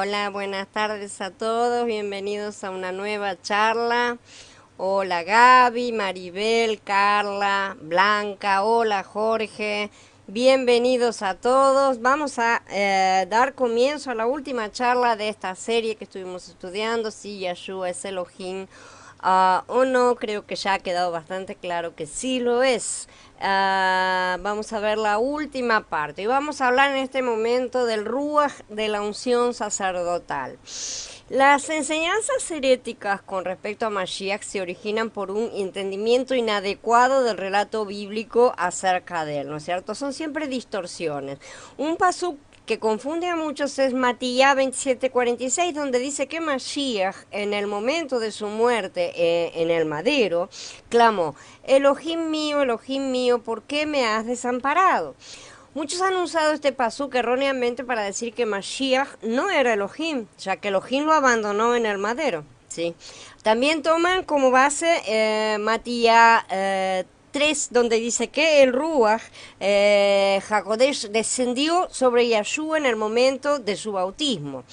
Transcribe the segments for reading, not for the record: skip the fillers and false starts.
Hola, buenas tardes a todos, bienvenidos a una nueva charla. Hola Gaby, Maribel, Carla, Blanca, hola Jorge, bienvenidos a todos. Vamos a dar comienzo a la última charla de esta serie que estuvimos estudiando, si Yahshua es Elohim o no. Creo que ya ha quedado bastante claro que sí lo es. Vamos a ver la última parte y vamos a hablar en este momento del Ruach, de la unción sacerdotal. Las enseñanzas heréticas con respecto a Mashiach se originan por un entendimiento inadecuado del relato bíblico acerca de él, ¿no es cierto? Son siempre distorsiones. Un pasuk que confunde a muchos es Matías 27:46, donde dice que Mashiach, en el momento de su muerte en el madero, clamó: Elohim mío, ¿por qué me has desamparado? Muchos han usado este pasuk erróneamente para decir que Mashiach no era Elohim, ya que Elohim lo abandonó en el madero, ¿sí? También toman como base Matías 3, donde dice que el Ruach HaKodesh descendió sobre Yahshua en el momento de su bautismo.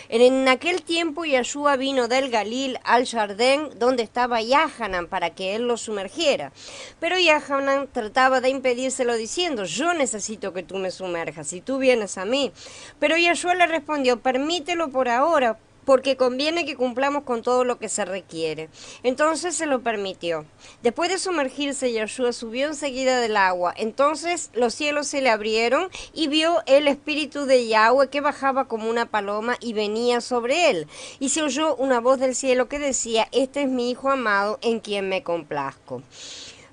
En aquel tiempo Yahshua vino del Galil al Jardín donde estaba Yahanan para que él lo sumergiera. Pero Yahanan trataba de impedírselo diciendo: yo necesito que tú me sumerjas, si tú vienes a mí. Pero Yahshua le respondió: permítelo por ahora, porque conviene que cumplamos con todo lo que se requiere. Entonces se lo permitió. Después de sumergirse, Yahshua subió enseguida del agua. Entonces los cielos se le abrieron y vio el espíritu de Yahweh que bajaba como una paloma y venía sobre él. Y se oyó una voz del cielo que decía: este es mi hijo amado en quien me complazco.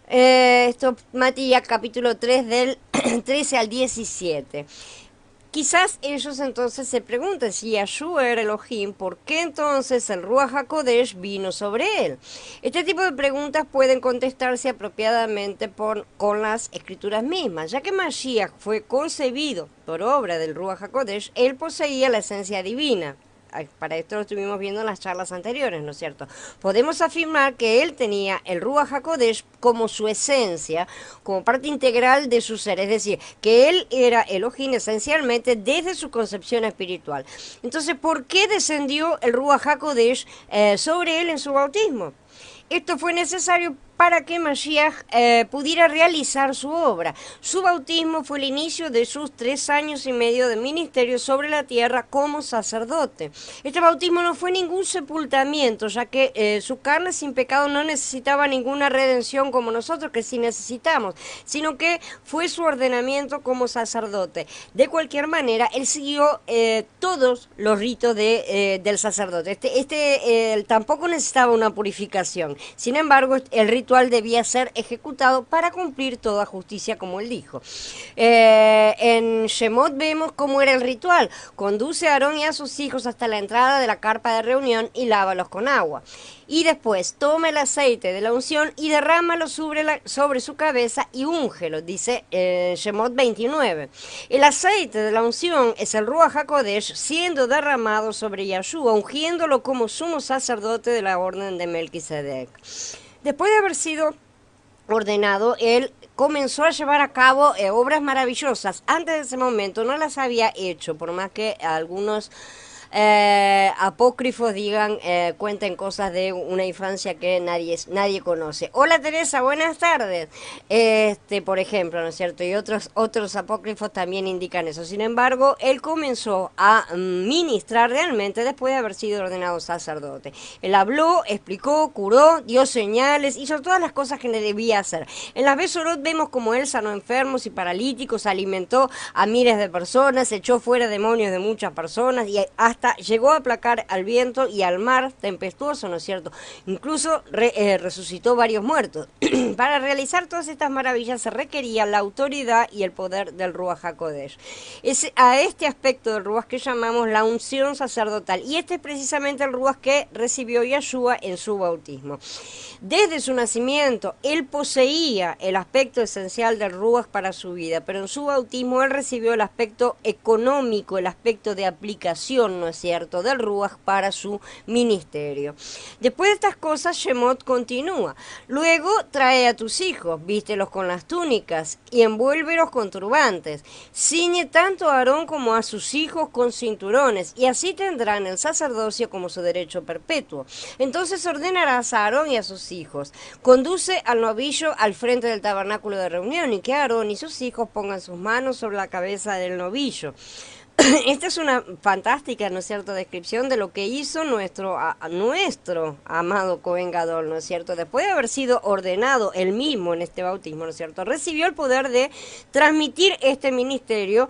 Esto, Matías capítulo 3 del 13 al 17. Quizás ellos entonces se pregunten, si Yahshua era Elohim, ¿por qué entonces el Ruach HaKodesh vino sobre él? Este tipo de preguntas pueden contestarse apropiadamente con las escrituras mismas, ya que Mashiach fue concebido por obra del Ruach HaKodesh. Él poseía la esencia divina. Para esto lo estuvimos viendo en las charlas anteriores, ¿no es cierto? Podemos afirmar que él tenía el Ruach HaKodesh como su esencia, como parte integral de su ser, es decir, que él era Elohim esencialmente desde su concepción espiritual. Entonces, ¿por qué descendió el Ruach HaKodesh sobre él en su bautismo? Esto fue necesario para que Mashiach pudiera realizar su obra. Su bautismo fue el inicio de sus 3 años y medio de ministerio sobre la tierra como sacerdote. Este bautismo no fue ningún sepultamiento, ya que su carne sin pecado no necesitaba ninguna redención como nosotros, que sí necesitamos, sino que fue su ordenamiento como sacerdote. De cualquier manera, él siguió todos los ritos del sacerdote. Tampoco necesitaba una purificación. Sin embargo, el ritual debía ser ejecutado para cumplir toda justicia, como él dijo. En Shemot vemos cómo era el ritual: conduce a Aarón y a sus hijos hasta la entrada de la carpa de reunión y lávalos con agua. Y después toma el aceite de la unción y derrámalo sobre su cabeza y úngelo, dice Shemot 29. El aceite de la unción es el Ruach HaKodesh siendo derramado sobre Yahshua, ungiéndolo como sumo sacerdote de la orden de Melquisedec. Después de haber sido ordenado, él comenzó a llevar a cabo obras maravillosas. Antes de ese momento no las había hecho, por más que algunos apócrifos digan, cuenten cosas de una infancia que nadie conoce. Hola Teresa, buenas tardes. Por ejemplo, ¿no es cierto? Y otros apócrifos también indican eso. Sin embargo, él comenzó a ministrar realmente después de haber sido ordenado sacerdote. Él habló, explicó, curó, dio señales, hizo todas las cosas que le debía hacer. En las Besorot vemos como él sanó enfermos y paralíticos, alimentó a miles de personas, echó fuera demonios de muchas personas y hasta llegó a aplacar al viento y al mar tempestuoso, ¿no es cierto? Incluso resucitó varios muertos. Para realizar todas estas maravillas se requería la autoridad y el poder del Ruach HaKodesh. Es a este aspecto del Ruach que llamamos la unción sacerdotal, y este es precisamente el Ruach que recibió Yahshua en su bautismo. Desde su nacimiento, él poseía el aspecto esencial del Ruach para su vida, pero en su bautismo él recibió el aspecto económico, el aspecto de aplicación, ¿no es cierto?, del Ruach para su ministerio. Después de estas cosas, Shemot continúa. Luego trae a tus hijos, vístelos con las túnicas y envuélvelos con turbantes. Ciñe tanto a Aarón como a sus hijos con cinturones, y así tendrán el sacerdocio como su derecho perpetuo. Entonces ordenarás a Aarón y a sus hijos: conduce al novillo al frente del tabernáculo de reunión, y que Aarón y sus hijos pongan sus manos sobre la cabeza del novillo. Esta es una fantástica, ¿no es cierto?, descripción de lo que hizo nuestro amado Cohen Gadol, ¿no es cierto? Después de haber sido ordenado él mismo en este bautismo, ¿no es cierto?, recibió el poder de transmitir este ministerio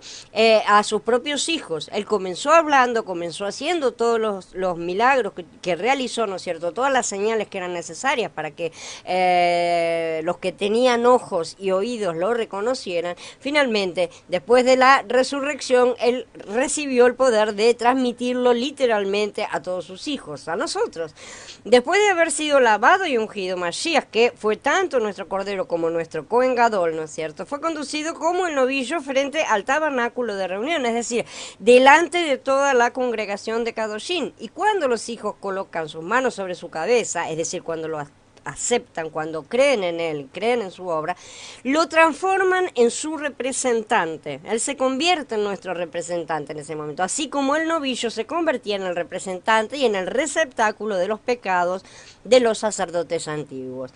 a sus propios hijos. Él comenzó hablando, comenzó haciendo todos los milagros que realizó, ¿no es cierto?, todas las señales que eran necesarias para que los que tenían ojos y oídos lo reconocieran. Finalmente, después de la resurrección, él recibió el poder de transmitirlo literalmente a todos sus hijos, a nosotros. Después de haber sido lavado y ungido, Mashiach, que fue tanto nuestro Cordero como nuestro Cohen Gadol, ¿no es cierto?, fue conducido como el novillo frente al tabernáculo de reunión, es decir, delante de toda la congregación de Kadoshim. Y cuando los hijos colocan sus manos sobre su cabeza, es decir, cuando lo aceptan, cuando creen en él, creen en su obra, lo transforman en su representante. Él se convierte en nuestro representante en ese momento, así como el novillo se convertía en el representante y en el receptáculo de los pecados de los sacerdotes antiguos.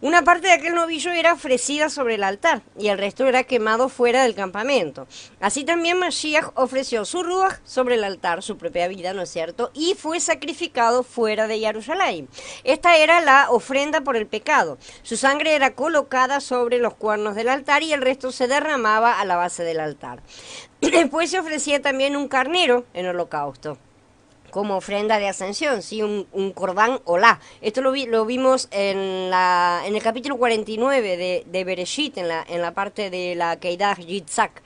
Una parte de aquel novillo era ofrecida sobre el altar y el resto era quemado fuera del campamento. Así también Mashiach ofreció su Ruach sobre el altar, su propia vida, ¿no es cierto?, y fue sacrificado fuera de Jerusalén. Esta era la ofrenda por el pecado. Su sangre era colocada sobre los cuernos del altar y el resto se derramaba a la base del altar. Después se ofrecía también un carnero en holocausto como ofrenda de ascensión, ¿sí? Un corbán olá. Esto lo vimos en el capítulo 49 de Bereshit, en la parte de la Keidah Yitzhak.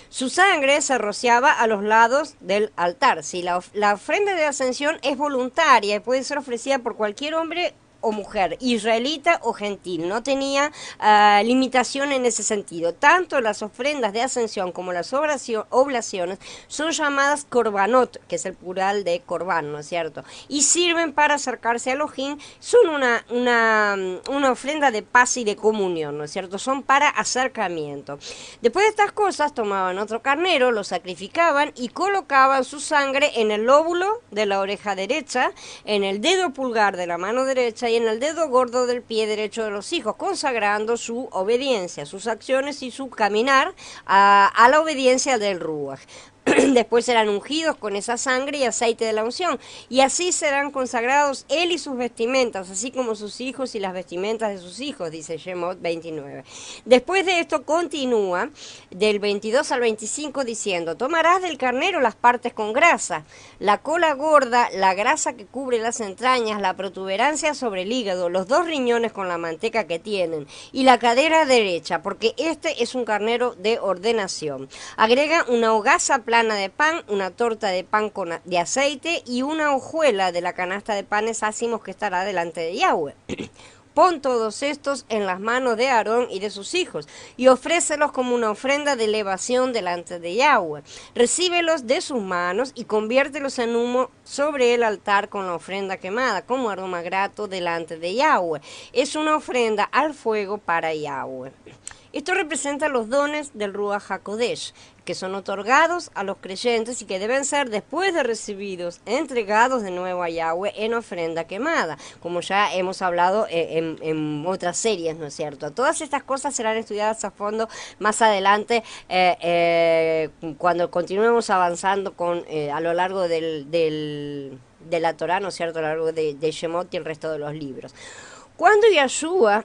Su sangre se rociaba a los lados del altar. ¿Sí? La ofrenda de ascensión es voluntaria y puede ser ofrecida por cualquier hombre o mujer, israelita o gentil, no tenía limitación en ese sentido. Tanto las ofrendas de ascensión como las oblaciones son llamadas korbanot, que es el plural de korban, ¿no es cierto? Y sirven para acercarse a Elohim, son una ofrenda de paz y de comunión, ¿no es cierto? Son para acercamiento. Después de estas cosas, tomaban otro carnero, lo sacrificaban y colocaban su sangre en el lóbulo de la oreja derecha, en el dedo pulgar de la mano derecha y en el dedo gordo del pie derecho de los hijos, consagrando su obediencia, sus acciones y su caminar a la obediencia del Ruach. Después serán ungidos con esa sangre y aceite de la unción, y así serán consagrados él y sus vestimentas, así como sus hijos y las vestimentas de sus hijos, dice Shemot 29. Después de esto continúa del 22 al 25 diciendo: tomarás del carnero las partes con grasa, la cola gorda, la grasa que cubre las entrañas, la protuberancia sobre el hígado, los 2 riñones con la manteca que tienen, y la cadera derecha, porque este es un carnero de ordenación. Agrega una hogaza plana de pan, una torta de pan de aceite y una hojuela de la canasta de panes ácimos que estará delante de Yahweh. Pon todos estos en las manos de Aarón y de sus hijos, y ofrécelos como una ofrenda de elevación delante de Yahweh. Recíbelos de sus manos y conviértelos en humo sobre el altar con la ofrenda quemada, como aroma grato delante de Yahweh. Es una ofrenda al fuego para Yahweh. Esto representa los dones del Ruach HaKodesh, que son otorgados a los creyentes y que deben ser, después de recibidos, entregados de nuevo a Yahweh en ofrenda quemada, como ya hemos hablado en otras series, ¿no es cierto? Todas estas cosas serán estudiadas a fondo más adelante, cuando continuemos avanzando a lo largo de la Torá, ¿no es cierto?, a lo largo de Shemot y el resto de los libros. Cuando Yahshua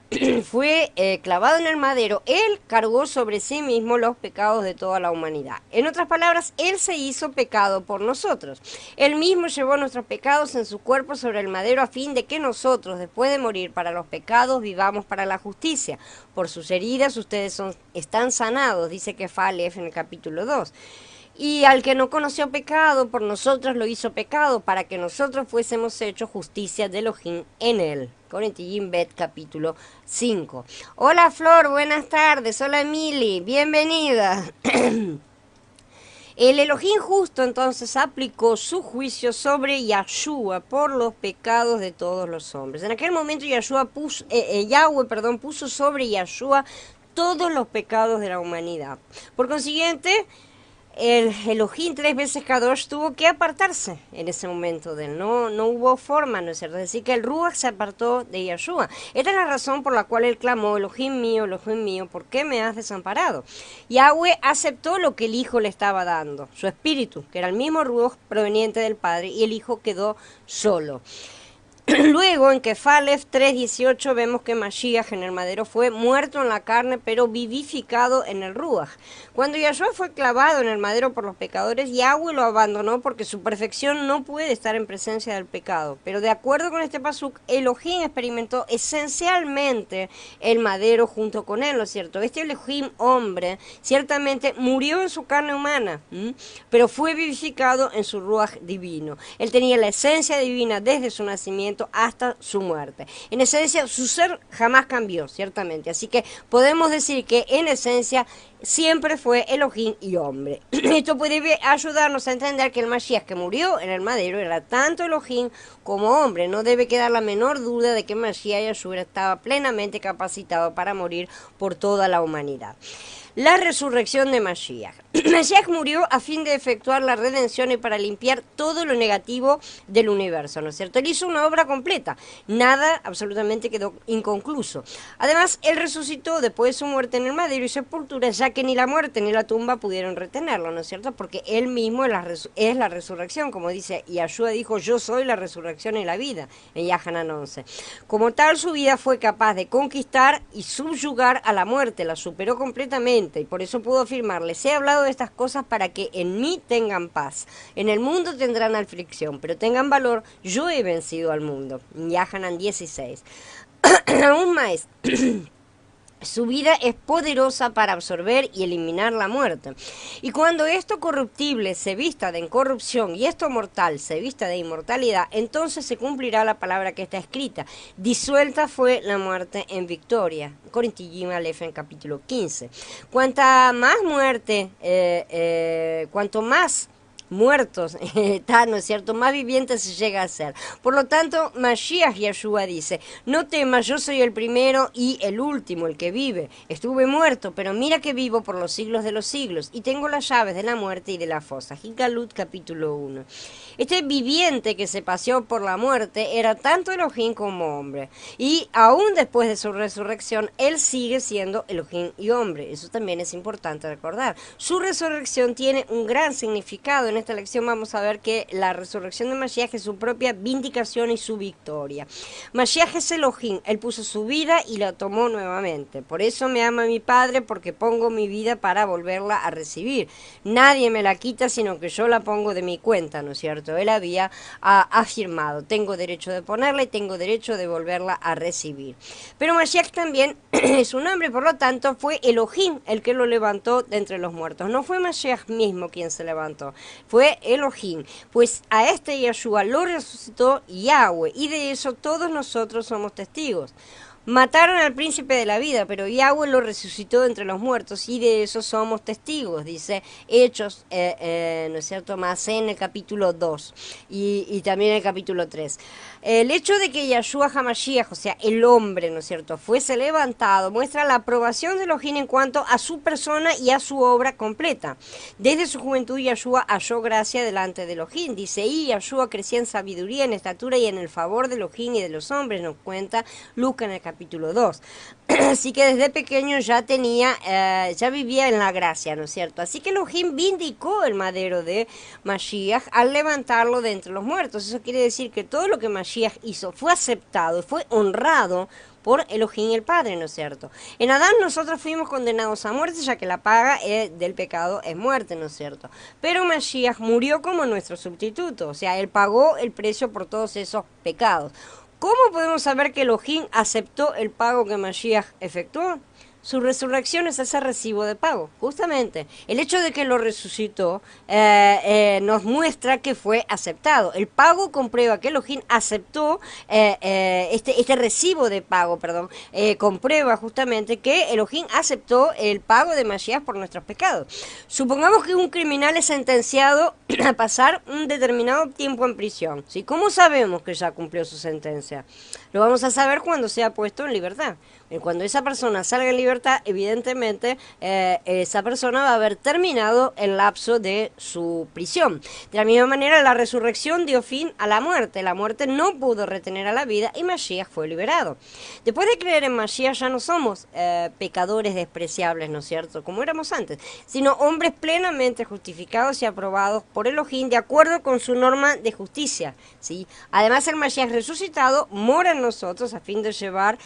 fue clavado en el madero, él cargó sobre sí mismo los pecados de toda la humanidad. En otras palabras, él se hizo pecado por nosotros. Él mismo llevó nuestros pecados en su cuerpo sobre el madero a fin de que nosotros, después de morir para los pecados, vivamos para la justicia. Por sus heridas ustedes están sanados, dice Kefalef en el capítulo 2. Y al que no conoció pecado, por nosotros lo hizo pecado, para que nosotros fuésemos hechos justicia de Elohim en él. Corintios Bet, capítulo 5. Hola Flor, buenas tardes. Hola Emily, bienvenida. El Elohim justo entonces aplicó su juicio sobre Yahshua por los pecados de todos los hombres. En aquel momento Yahweh puso sobre Yahshua todos los pecados de la humanidad. Por consiguiente, el Elohim 3 veces Kadosh tuvo que apartarse en ese momento de él. No hubo forma, ¿no es cierto? Es decir, que el Ruach se apartó de Yahshua. Esta es la razón por la cual él clamó, Elohim mío, ¿por qué me has desamparado? Yahweh aceptó lo que el Hijo le estaba dando, su espíritu, que era el mismo Ruach proveniente del Padre, y el Hijo quedó solo. Luego, en Kefalef 3:18, vemos que Mashiach en el madero fue muerto en la carne, pero vivificado en el Ruach. Cuando Yahshua fue clavado en el madero por los pecadores, Yahweh lo abandonó porque su perfección no puede estar en presencia del pecado. Pero de acuerdo con este pasuk, Elohim experimentó esencialmente el madero junto con él, ¿no es cierto? Este Elohim hombre ciertamente murió en su carne humana, pero fue vivificado en su Ruach divino. Él tenía la esencia divina desde su nacimiento hasta su muerte. En esencia, su ser jamás cambió, ciertamente. Así que podemos decir que en esencia siempre fue Elohim y hombre. Esto puede ayudarnos a entender que el Mashiach que murió en el madero era tanto Elohim como hombre. No debe quedar la menor duda de que Mashiach Yahshua estaba plenamente capacitado para morir por toda la humanidad. La resurrección de Mashiach. Mashiach murió a fin de efectuar la redención y para limpiar todo lo negativo del universo, ¿no es cierto? Él hizo una obra completa, nada absolutamente quedó inconcluso. Además, él resucitó después de su muerte en el madero y sepultura, ya que ni la muerte ni la tumba pudieron retenerlo, ¿no es cierto? Porque él mismo es la resurrección, como dice, y Yahshua dijo, yo soy la resurrección y la vida, en Yahanan 11. Como tal, su vida fue capaz de conquistar y subyugar a la muerte, la superó completamente. Y por eso puedo afirmar, les he hablado de estas cosas para que en mí tengan paz. En el mundo tendrán aflicción, pero tengan valor, yo he vencido al mundo. Yahanan 16. Aún más, su vida es poderosa para absorber y eliminar la muerte. Y cuando esto corruptible se vista de incorrupción y esto mortal se vista de inmortalidad, entonces se cumplirá la palabra que está escrita. Disuelta fue la muerte en victoria. Corintiyim Aleph en capítulo 15. Cuanta más muerte, cuanto más muertos está, ¿no es cierto?, más viviente se llega a ser. Por lo tanto, Mashiach Yahshua dice, no temas, yo soy el primero y el último, el que vive. Estuve muerto, pero mira que vivo por los siglos de los siglos y tengo las llaves de la muerte y de la fosa. Hikalut capítulo 1. Este viviente que se paseó por la muerte era tanto Elohim como hombre. Y aún después de su resurrección, él sigue siendo Elohim y hombre. Eso también es importante recordar. Su resurrección tiene un gran significado. En esta lección vamos a ver que la resurrección de Mashiach es su propia vindicación y su victoria. Mashiach es Elohim, él puso su vida y la tomó nuevamente. Por eso me ama mi Padre, porque pongo mi vida para volverla a recibir. Nadie me la quita, sino que yo la pongo de mi cuenta, ¿no es cierto? Él había afirmado, tengo derecho de ponerla y tengo derecho de volverla a recibir. Pero Mashiach también es un hombre, por lo tanto fue Elohim el que lo levantó de entre los muertos. No fue Mashiach mismo quien se levantó, fue Elohim, pues a este Yahshua lo resucitó Yahweh, y de eso todos nosotros somos testigos. Mataron al príncipe de la vida, pero Yahweh lo resucitó de entre los muertos, y de eso somos testigos, dice Hechos, ¿no es cierto?, más en el capítulo 2 y también en el capítulo 3. El hecho de que Yahshua HaMashiach, o sea, el hombre, ¿no es cierto?, fuese levantado, muestra la aprobación de Elohim en cuanto a su persona y a su obra completa. Desde su juventud, Yahshua halló gracia delante de Elohim, dice, y Yahshua crecía en sabiduría, en estatura y en el favor de Elohim y de los hombres, nos cuenta Lucas en el capítulo 2. Así que desde pequeño ya vivía en la gracia, ¿no es cierto? Así que Elohim vindicó el madero de Mashiach al levantarlo de entre los muertos. Eso quiere decir que todo lo que Mashiach hizo fue aceptado y fue honrado por Elohim el Padre, ¿no es cierto? En Adán nosotros fuimos condenados a muerte, ya que la paga del pecado es muerte, ¿no es cierto? Pero Mashiach murió como nuestro sustituto, o sea, él pagó el precio por todos esos pecados. ¿Cómo podemos saber que Elohim aceptó el pago que Mashiach efectuó? Su resurrección es ese recibo de pago, justamente. El hecho de que lo resucitó nos muestra que fue aceptado. El pago comprueba que Elohim aceptó este recibo de pago, perdón, comprueba justamente que Elohim aceptó el pago de Mashiach por nuestros pecados. Supongamos que un criminal es sentenciado a pasar un determinado tiempo en prisión, ¿sí? ¿Cómo sabemos que ya cumplió su sentencia? Lo vamos a saber cuando sea puesto en libertad. Cuando esa persona salga en libertad, evidentemente esa persona va a haber terminado el lapso de su prisión. De la misma manera, la resurrección dio fin a la muerte. La muerte no pudo retener a la vida y Mashiach fue liberado. Después de creer en Mashiach ya no somos pecadores despreciables, ¿no es cierto?, como éramos antes, sino hombres plenamente justificados y aprobados por Elohim de acuerdo con su norma de justicia, ¿sí? Además, el Mashiach resucitado mora en nosotros a fin de llevar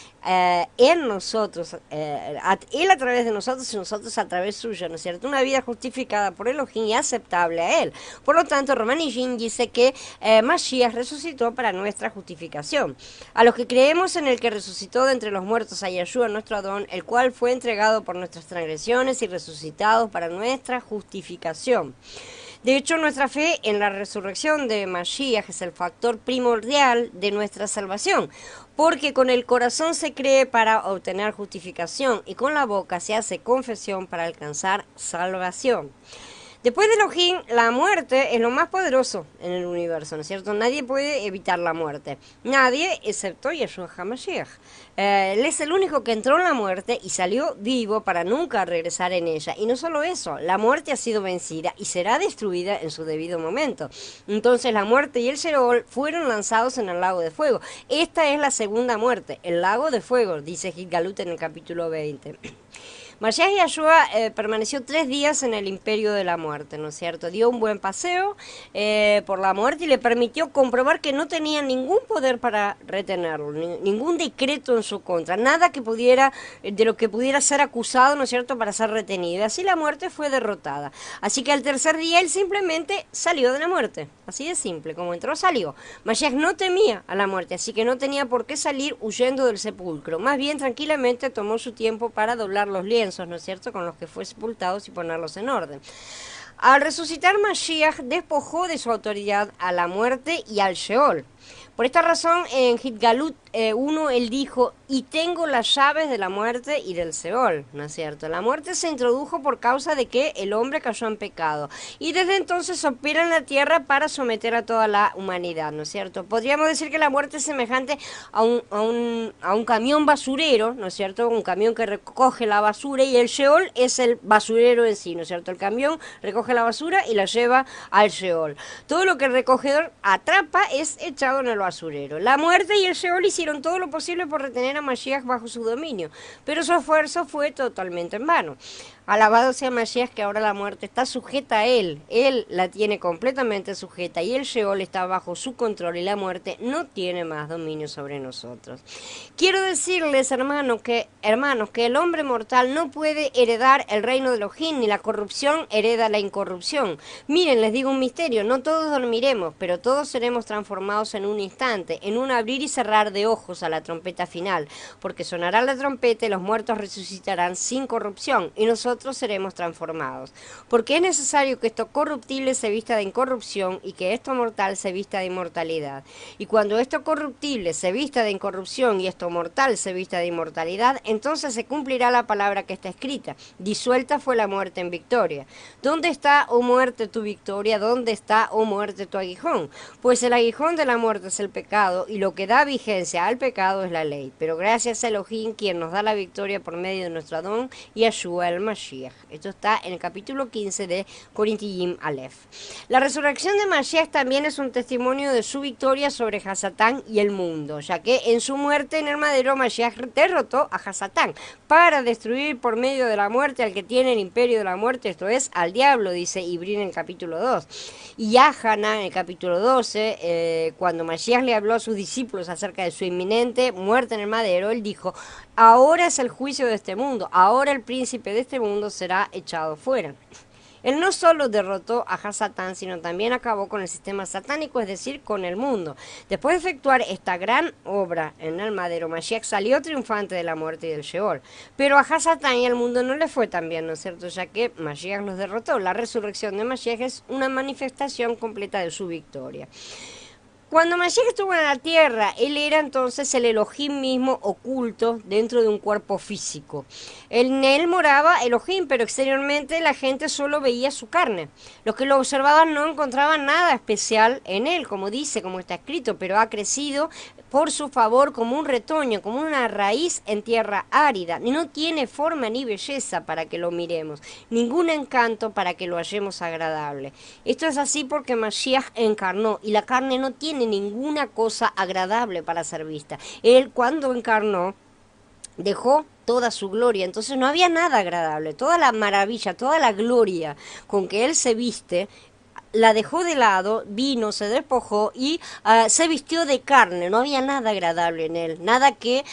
en nosotros, Él a través de nosotros y nosotros a través suyo, ¿no es cierto? Una vida justificada por Elohim y aceptable a Él. Por lo tanto, Romanijin dice que Mashiach resucitó para nuestra justificación. A los que creemos en el que resucitó de entre los muertos a Yeshua, nuestro Adón, el cual fue entregado por nuestras transgresiones y resucitado para nuestra justificación. De hecho, nuestra fe en la resurrección de Mashiach es el factor primordial de nuestra salvación, porque con el corazón se cree para obtener justificación y con la boca se hace confesión para alcanzar salvación. Después de Elohim, la muerte es lo más poderoso en el universo, ¿no es cierto? Nadie puede evitar la muerte. Nadie, excepto Yeshua HaMashiach. Él es el único que entró en la muerte y salió vivo para nunca regresar en ella. Y no solo eso, la muerte ha sido vencida y será destruida en su debido momento. Entonces la muerte y el Sheol fueron lanzados en el lago de fuego. Esta es la segunda muerte, el lago de fuego, dice Gitgalut en el capítulo 20. Mashiach Yeshua permaneció 3 días en el imperio de la muerte, ¿no es cierto? Dio un buen paseo por la muerte y le permitió comprobar que no tenía ningún poder para retenerlo, ningún decreto en su contra, nada que pudiera, de lo que pudiera ser acusado, ¿no es cierto?, para ser retenido. Y así la muerte fue derrotada. Así que al tercer día él simplemente salió de la muerte, así de simple, como entró salió. Mashiach no temía a la muerte, así que no tenía por qué salir huyendo del sepulcro. Más bien tranquilamente tomó su tiempo para doblar los lienzos, ¿no es cierto?, con los que fue sepultados y ponerlos en orden. Al resucitar, Mashiach despojó de su autoridad a la muerte y al Sheol. Por esta razón, en Gitgalut 1, él dijo, y tengo las llaves de la muerte y del Seol, ¿no es cierto? La muerte se introdujo por causa de que el hombre cayó en pecado, y desde entonces opera en la tierra para someter a toda la humanidad, ¿no es cierto? Podríamos decir que la muerte es semejante a un camión basurero, ¿no es cierto? Un camión que recoge la basura, y el Sheol es el basurero en sí, ¿no es cierto? El camión recoge la basura y la lleva al Sheol. Todo lo que el recogedor atrapa es echado en el basurero. La muerte y el Sheol hicieron todo lo posible por retener a Mashiach bajo su dominio, pero su esfuerzo fue totalmente en vano. Alabado sea Mashiach, que ahora la muerte está sujeta a él la tiene completamente sujeta, y el Sheol está bajo su control, y la muerte no tiene más dominio sobre nosotros. Quiero decirles, hermanos, que el hombre mortal no puede heredar el reino de Elohim, ni la corrupción hereda la incorrupción. Miren, les digo un misterio, no todos dormiremos, pero todos seremos transformados en un instante, en un abrir y cerrar de ojos a la trompeta final, porque sonará la trompeta y los muertos resucitarán sin corrupción, y nosotros seremos transformados. Porque es necesario que esto corruptible se vista de incorrupción y que esto mortal se vista de inmortalidad. Y cuando esto corruptible se vista de incorrupción y esto mortal se vista de inmortalidad, entonces se cumplirá la palabra que está escrita: disuelta fue la muerte en victoria. ¿Dónde está, oh muerte, tu victoria? ¿Dónde está, oh muerte, tu aguijón? Pues el aguijón de la muerte es el pecado, y lo que da vigencia al pecado es la ley. Pero gracias a Elohim, quien nos da la victoria por medio de nuestro Adón Yeshua el Mashiach. Esto está en el capítulo 15 de Corintiyim Aleph. La resurrección de Mashiach también es un testimonio de su victoria sobre Hasatán y el mundo, ya que en su muerte en el madero Mashiach derrotó a Hasatán para destruir por medio de la muerte al que tiene el imperio de la muerte, esto es, al diablo, dice Ibrín en el capítulo 2. Y Ahana en el capítulo 12, cuando Mashiach le habló a sus discípulos acerca de su inminente muerte en el madero, él dijo: ahora es el juicio de este mundo, ahora el príncipe de este mundo será echado fuera. Él no solo derrotó a Hasatán, sino también acabó con el sistema satánico, es decir, con el mundo. Después de efectuar esta gran obra en el madero, Mashiach salió triunfante de la muerte y del Sheol. Pero a Hasatán y al mundo no le fue tan bien, ¿no es cierto? Ya que Mashiach los derrotó. La resurrección de Mashiach es una manifestación completa de su victoria. Cuando Mashiach estuvo en la tierra, él era entonces el Elohim mismo oculto dentro de un cuerpo físico. En él moraba Elohim, pero exteriormente la gente solo veía su carne. Los que lo observaban no encontraban nada especial en él, como dice, como está escrito, pero ha crecido por su favor como un retoño, como una raíz en tierra árida. No tiene forma ni belleza para que lo miremos, ningún encanto para que lo hallemos agradable. Esto es así porque Mashiach encarnó y la carne no tiene ninguna cosa agradable para ser vista. Él cuando encarnó dejó toda su gloria, entonces no había nada agradable, toda la maravilla, toda la gloria con que él se viste, la dejó de lado, vino, se despojó y se vistió de carne. No había nada agradable en él, nada que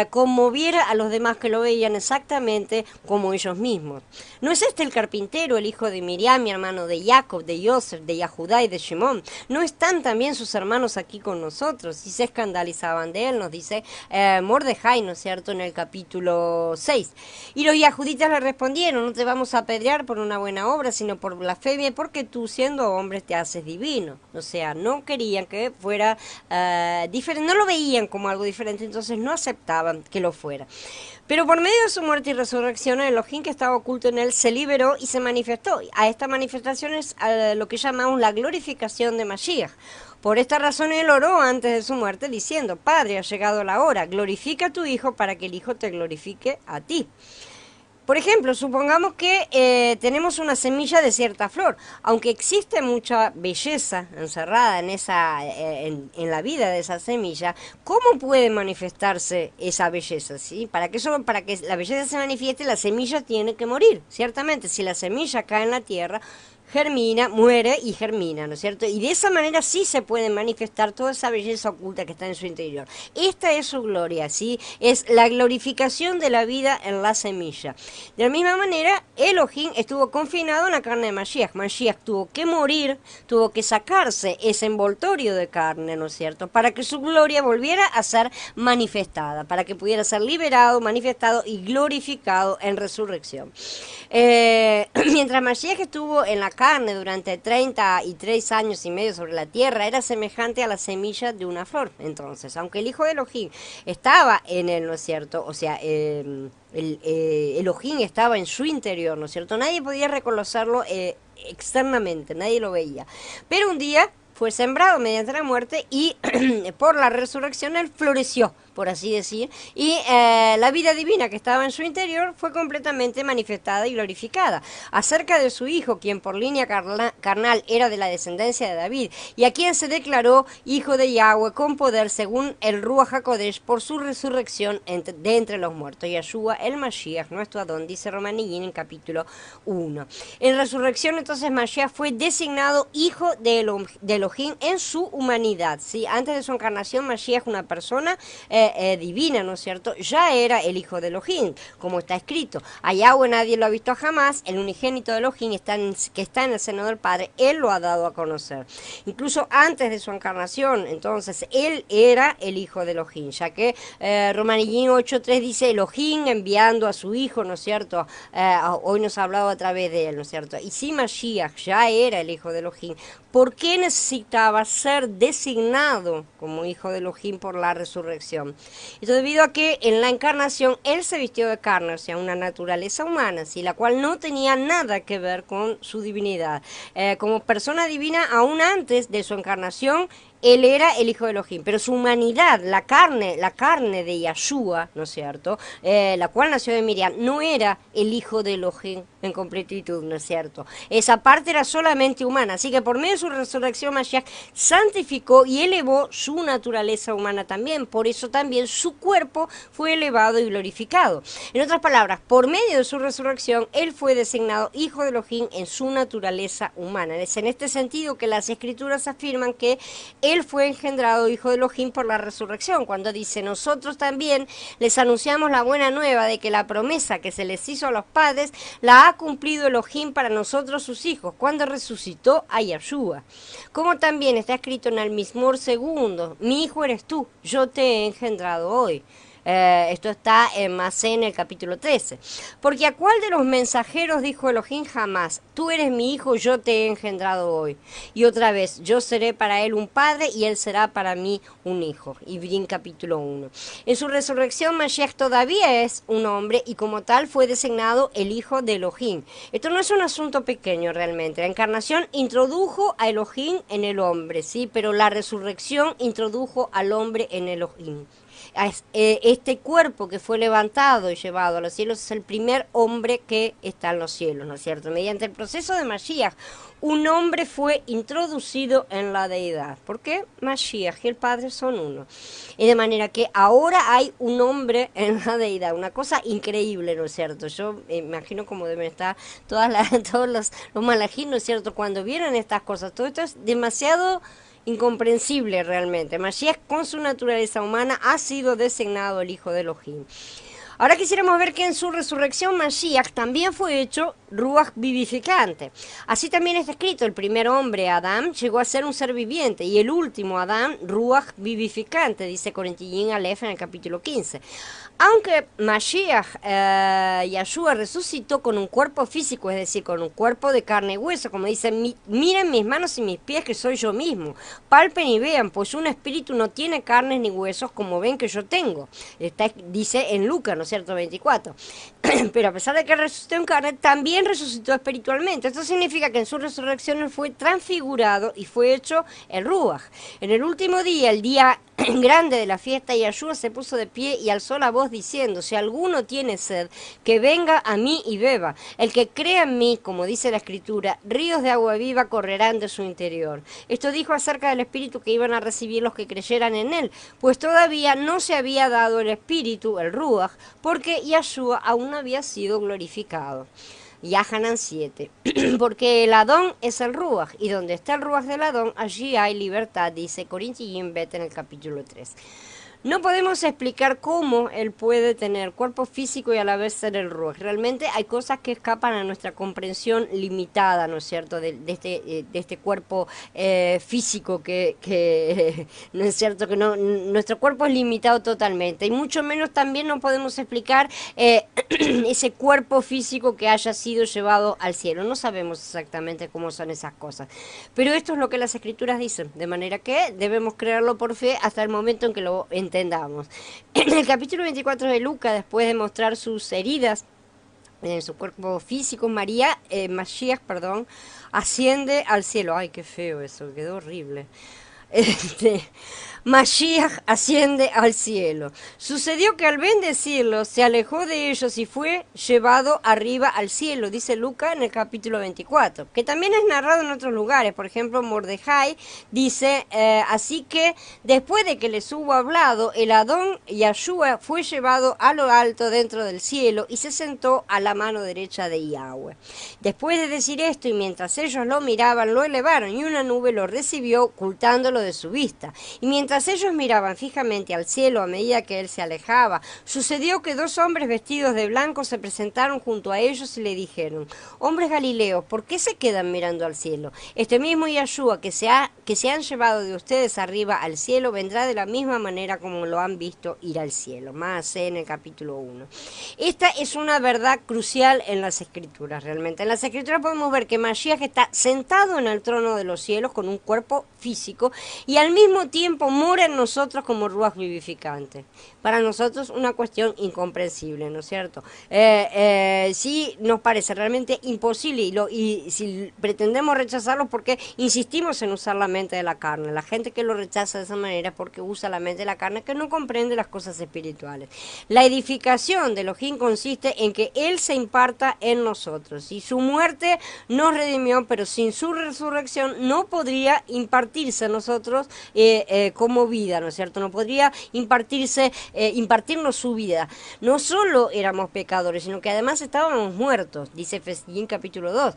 conmoviera a los demás que lo veían exactamente como ellos mismos. ¿No es este el carpintero, el hijo de Miriam, mi hermano de Jacob, de Yosef, de Yahudá y de Shimón? ¿No están también sus hermanos aquí con nosotros? Y se escandalizaban de él, nos dice Mordejai, ¿no es cierto?, en el capítulo 6. Y los yahuditas le respondieron: no te vamos a apedrear por una buena obra, sino por blasfemia, porque tú, siendo hombre, te haces divino. O sea, no querían que fuera diferente, no lo veían como algo diferente, entonces no aceptaban que lo fuera. Pero por medio de su muerte y resurrección, el Elohim que estaba oculto en él se liberó y se manifestó. A esta manifestación es lo que llamamos la glorificación de Mashiach. Por esta razón él oró antes de su muerte diciendo: Padre, ha llegado la hora, glorifica a tu Hijo para que el Hijo te glorifique a ti. Por ejemplo, supongamos que tenemos una semilla de cierta flor. Aunque existe mucha belleza encerrada en la vida de esa semilla, ¿cómo puede manifestarse esa belleza? ¿Sí? Para que la belleza se manifieste, la semilla tiene que morir. Ciertamente, si la semilla cae en la tierra, germina, muere y germina, ¿no es cierto? Y de esa manera sí se puede manifestar toda esa belleza oculta que está en su interior. Esta es su gloria, ¿sí? Es la glorificación de la vida en la semilla. De la misma manera, Elohim estuvo confinado en la carne de Mashiach. Mashiach tuvo que morir, tuvo que sacarse ese envoltorio de carne, ¿no es cierto?, para que su gloria volviera a ser manifestada, para que pudiera ser liberado, manifestado y glorificado en resurrección. Mientras Mashiach estuvo en la carne durante 33 años y medio sobre la tierra, era semejante a la semilla de una flor. Entonces, aunque el Hijo de Elohim estaba en él, ¿no es cierto?, o sea, Elohim estaba en su interior, ¿no es cierto?, nadie podía reconocerlo externamente, nadie lo veía. Pero un día fue sembrado mediante la muerte y por la resurrección él floreció, por así decir, y la vida divina que estaba en su interior fue completamente manifestada y glorificada. Acerca de su hijo, quien por línea carnal era de la descendencia de David, y a quien se declaró hijo de Yahweh con poder según el Ruach HaKodesh por su resurrección de entre los muertos. Yahshua el Mashiach, nuestro Adón, dice Romanillín en capítulo 1. En resurrección entonces Mashiach fue designado hijo de Elohim en su humanidad, ¿sí? Antes de su encarnación, Mashiach, una persona divina, ¿no es cierto?, ya era el hijo de Elohim, como está escrito: a Yahweh nadie lo ha visto jamás, el unigénito de Elohim que está en el seno del Padre, él lo ha dado a conocer. Incluso antes de su encarnación, entonces, él era el hijo de Elohim, ya que Romanillín 8.3 dice: Elohim enviando a su hijo, ¿no es cierto?, hoy nos ha hablado a través de él, ¿no es cierto? Y si Mashiach ya era el hijo de Elohim, ¿por qué necesitaba ser designado como hijo de Elohim por la resurrección? Esto debido a que en la encarnación él se vistió de carne, o sea, una naturaleza humana, ¿sí?, la cual no tenía nada que ver con su divinidad. Como persona divina, aún antes de su encarnación, él era el hijo de Elohim, pero su humanidad, la carne de Yahshua, ¿no es cierto?, la cual nació de Miriam, no era el hijo de Elohim en completitud, ¿no es cierto? Esa parte era solamente humana, así que por medio de su resurrección Mashiach santificó y elevó su naturaleza humana también, por eso también su cuerpo fue elevado y glorificado. En otras palabras, por medio de su resurrección, él fue designado hijo de Elohim en su naturaleza humana. Es en este sentido que las escrituras afirman que él fue engendrado hijo de Elohim por la resurrección, cuando dice, nosotros también les anunciamos la buena nueva de que la promesa que se les hizo a los padres la ha cumplido Elohim para nosotros sus hijos, cuando resucitó a Yeshua. Como también está escrito en el Mismor segundo, mi hijo eres tú, yo te he engendrado hoy. Esto está en Masé en el capítulo 13. Porque a cuál de los mensajeros dijo Elohim jamás, tú eres mi hijo, yo te he engendrado hoy. Y otra vez, yo seré para él un padre y él será para mí un hijo. Ibrín capítulo 1. En su resurrección, Mashiach todavía es un hombre y como tal fue designado el hijo de Elohim. Esto no es un asunto pequeño realmente. La encarnación introdujo a Elohim en el hombre, ¿sí? Pero la resurrección introdujo al hombre en Elohim. Este cuerpo que fue levantado y llevado a los cielos es el primer hombre que está en los cielos, ¿no es cierto? Mediante el proceso de Mashiach, un hombre fue introducido en la deidad. ¿Por qué? Mashiach y el Padre son uno. Y de manera que ahora hay un hombre en la deidad, una cosa increíble, ¿no es cierto? Yo imagino cómo deben estar todos los malajín, ¿no es cierto? Cuando vieron estas cosas, todo esto es demasiado incomprensible realmente. Mashiach con su naturaleza humana ha sido designado el hijo de Elohim. Ahora quisiéramos ver que en su resurrección Mashiach también fue hecho Ruach vivificante. Así también está escrito, el primer hombre, Adán, llegó a ser un ser viviente y el último, Adán, Ruach vivificante, dice Corintillín Aleph en el capítulo 15. Aunque Mashiach, Yeshua, resucitó con un cuerpo físico, es decir, con un cuerpo de carne y hueso, como dice, miren mis manos y mis pies que soy yo mismo, palpen y vean, pues un espíritu no tiene carnes ni huesos como ven que yo tengo. Dice en Lucas, ¿no es cierto?, 24. Pero a pesar de que resucitó en carne, también resucitó espiritualmente. Esto significa que en su resurrección él fue transfigurado y fue hecho el Ruach. En el último día, el día grande de la fiesta, Yeshua se puso de pie y alzó la voz diciendo, si alguno tiene sed, que venga a mí y beba. El que crea en mí, como dice la Escritura, ríos de agua viva correrán de su interior. Esto dijo acerca del Espíritu que iban a recibir los que creyeran en él, pues todavía no se había dado el Espíritu, el Ruach, porque Yeshua aún no había sido glorificado. Yahanan 7. Porque el Adón es el Ruach, y donde está el Ruach del Adón, allí hay libertad, dice Corintillín Bet en el capítulo 3. No podemos explicar cómo él puede tener cuerpo físico y a la vez ser el Ruach. Realmente hay cosas que escapan a nuestra comprensión limitada, ¿no es cierto?, de este cuerpo físico que ¿no es cierto?, que no, nuestro cuerpo es limitado totalmente. Y mucho menos también no podemos explicar ese cuerpo físico que haya sido llevado al cielo. No sabemos exactamente cómo son esas cosas. Pero esto es lo que las Escrituras dicen, de manera que debemos creerlo por fe hasta el momento en que lo entendamos. En el capítulo 24 de Lucas, después de mostrar sus heridas en su cuerpo físico, Mashiach, asciende al cielo. Ay, qué feo eso, quedó horrible. Mashiach asciende al cielo. Sucedió que al bendecirlo se alejó de ellos y fue llevado arriba al cielo, dice Lucas en el capítulo 24, que también es narrado en otros lugares. Por ejemplo, Mordejai dice, así que después de que les hubo hablado, el Adón Yeshua fue llevado a lo alto dentro del cielo y se sentó a la mano derecha de Yahweh. Después de decir esto y mientras ellos lo miraban, lo elevaron y una nube lo recibió ocultándolo de su vista. Y mientras ellos miraban fijamente al cielo a medida que él se alejaba, sucedió que dos hombres vestidos de blanco se presentaron junto a ellos y le dijeron, hombres galileos, ¿por qué se quedan mirando al cielo? Este mismo Yeshua que se han llevado de ustedes arriba al cielo vendrá de la misma manera como lo han visto ir al cielo. Más en el capítulo 1. Esta es una verdad crucial en las Escrituras, realmente. En las Escrituras podemos ver que Mashiach está sentado en el trono de los cielos con un cuerpo físico y al mismo tiempo mora en nosotros como Ruach vivificante. Para nosotros una cuestión incomprensible, ¿no es cierto? Sí nos parece realmente imposible y si pretendemos rechazarlo porque insistimos en usar la mente de la carne. La gente que lo rechaza de esa manera es porque usa la mente de la carne, que no comprende las cosas espirituales. La edificación de Elohim consiste en que Él se imparta en nosotros y su muerte nos redimió, pero sin su resurrección no podría impartirse a nosotros como vida, ¿no es cierto? No podría impartirnos su vida. No solo éramos pecadores, sino que además estábamos muertos, dice Efesios capítulo 2.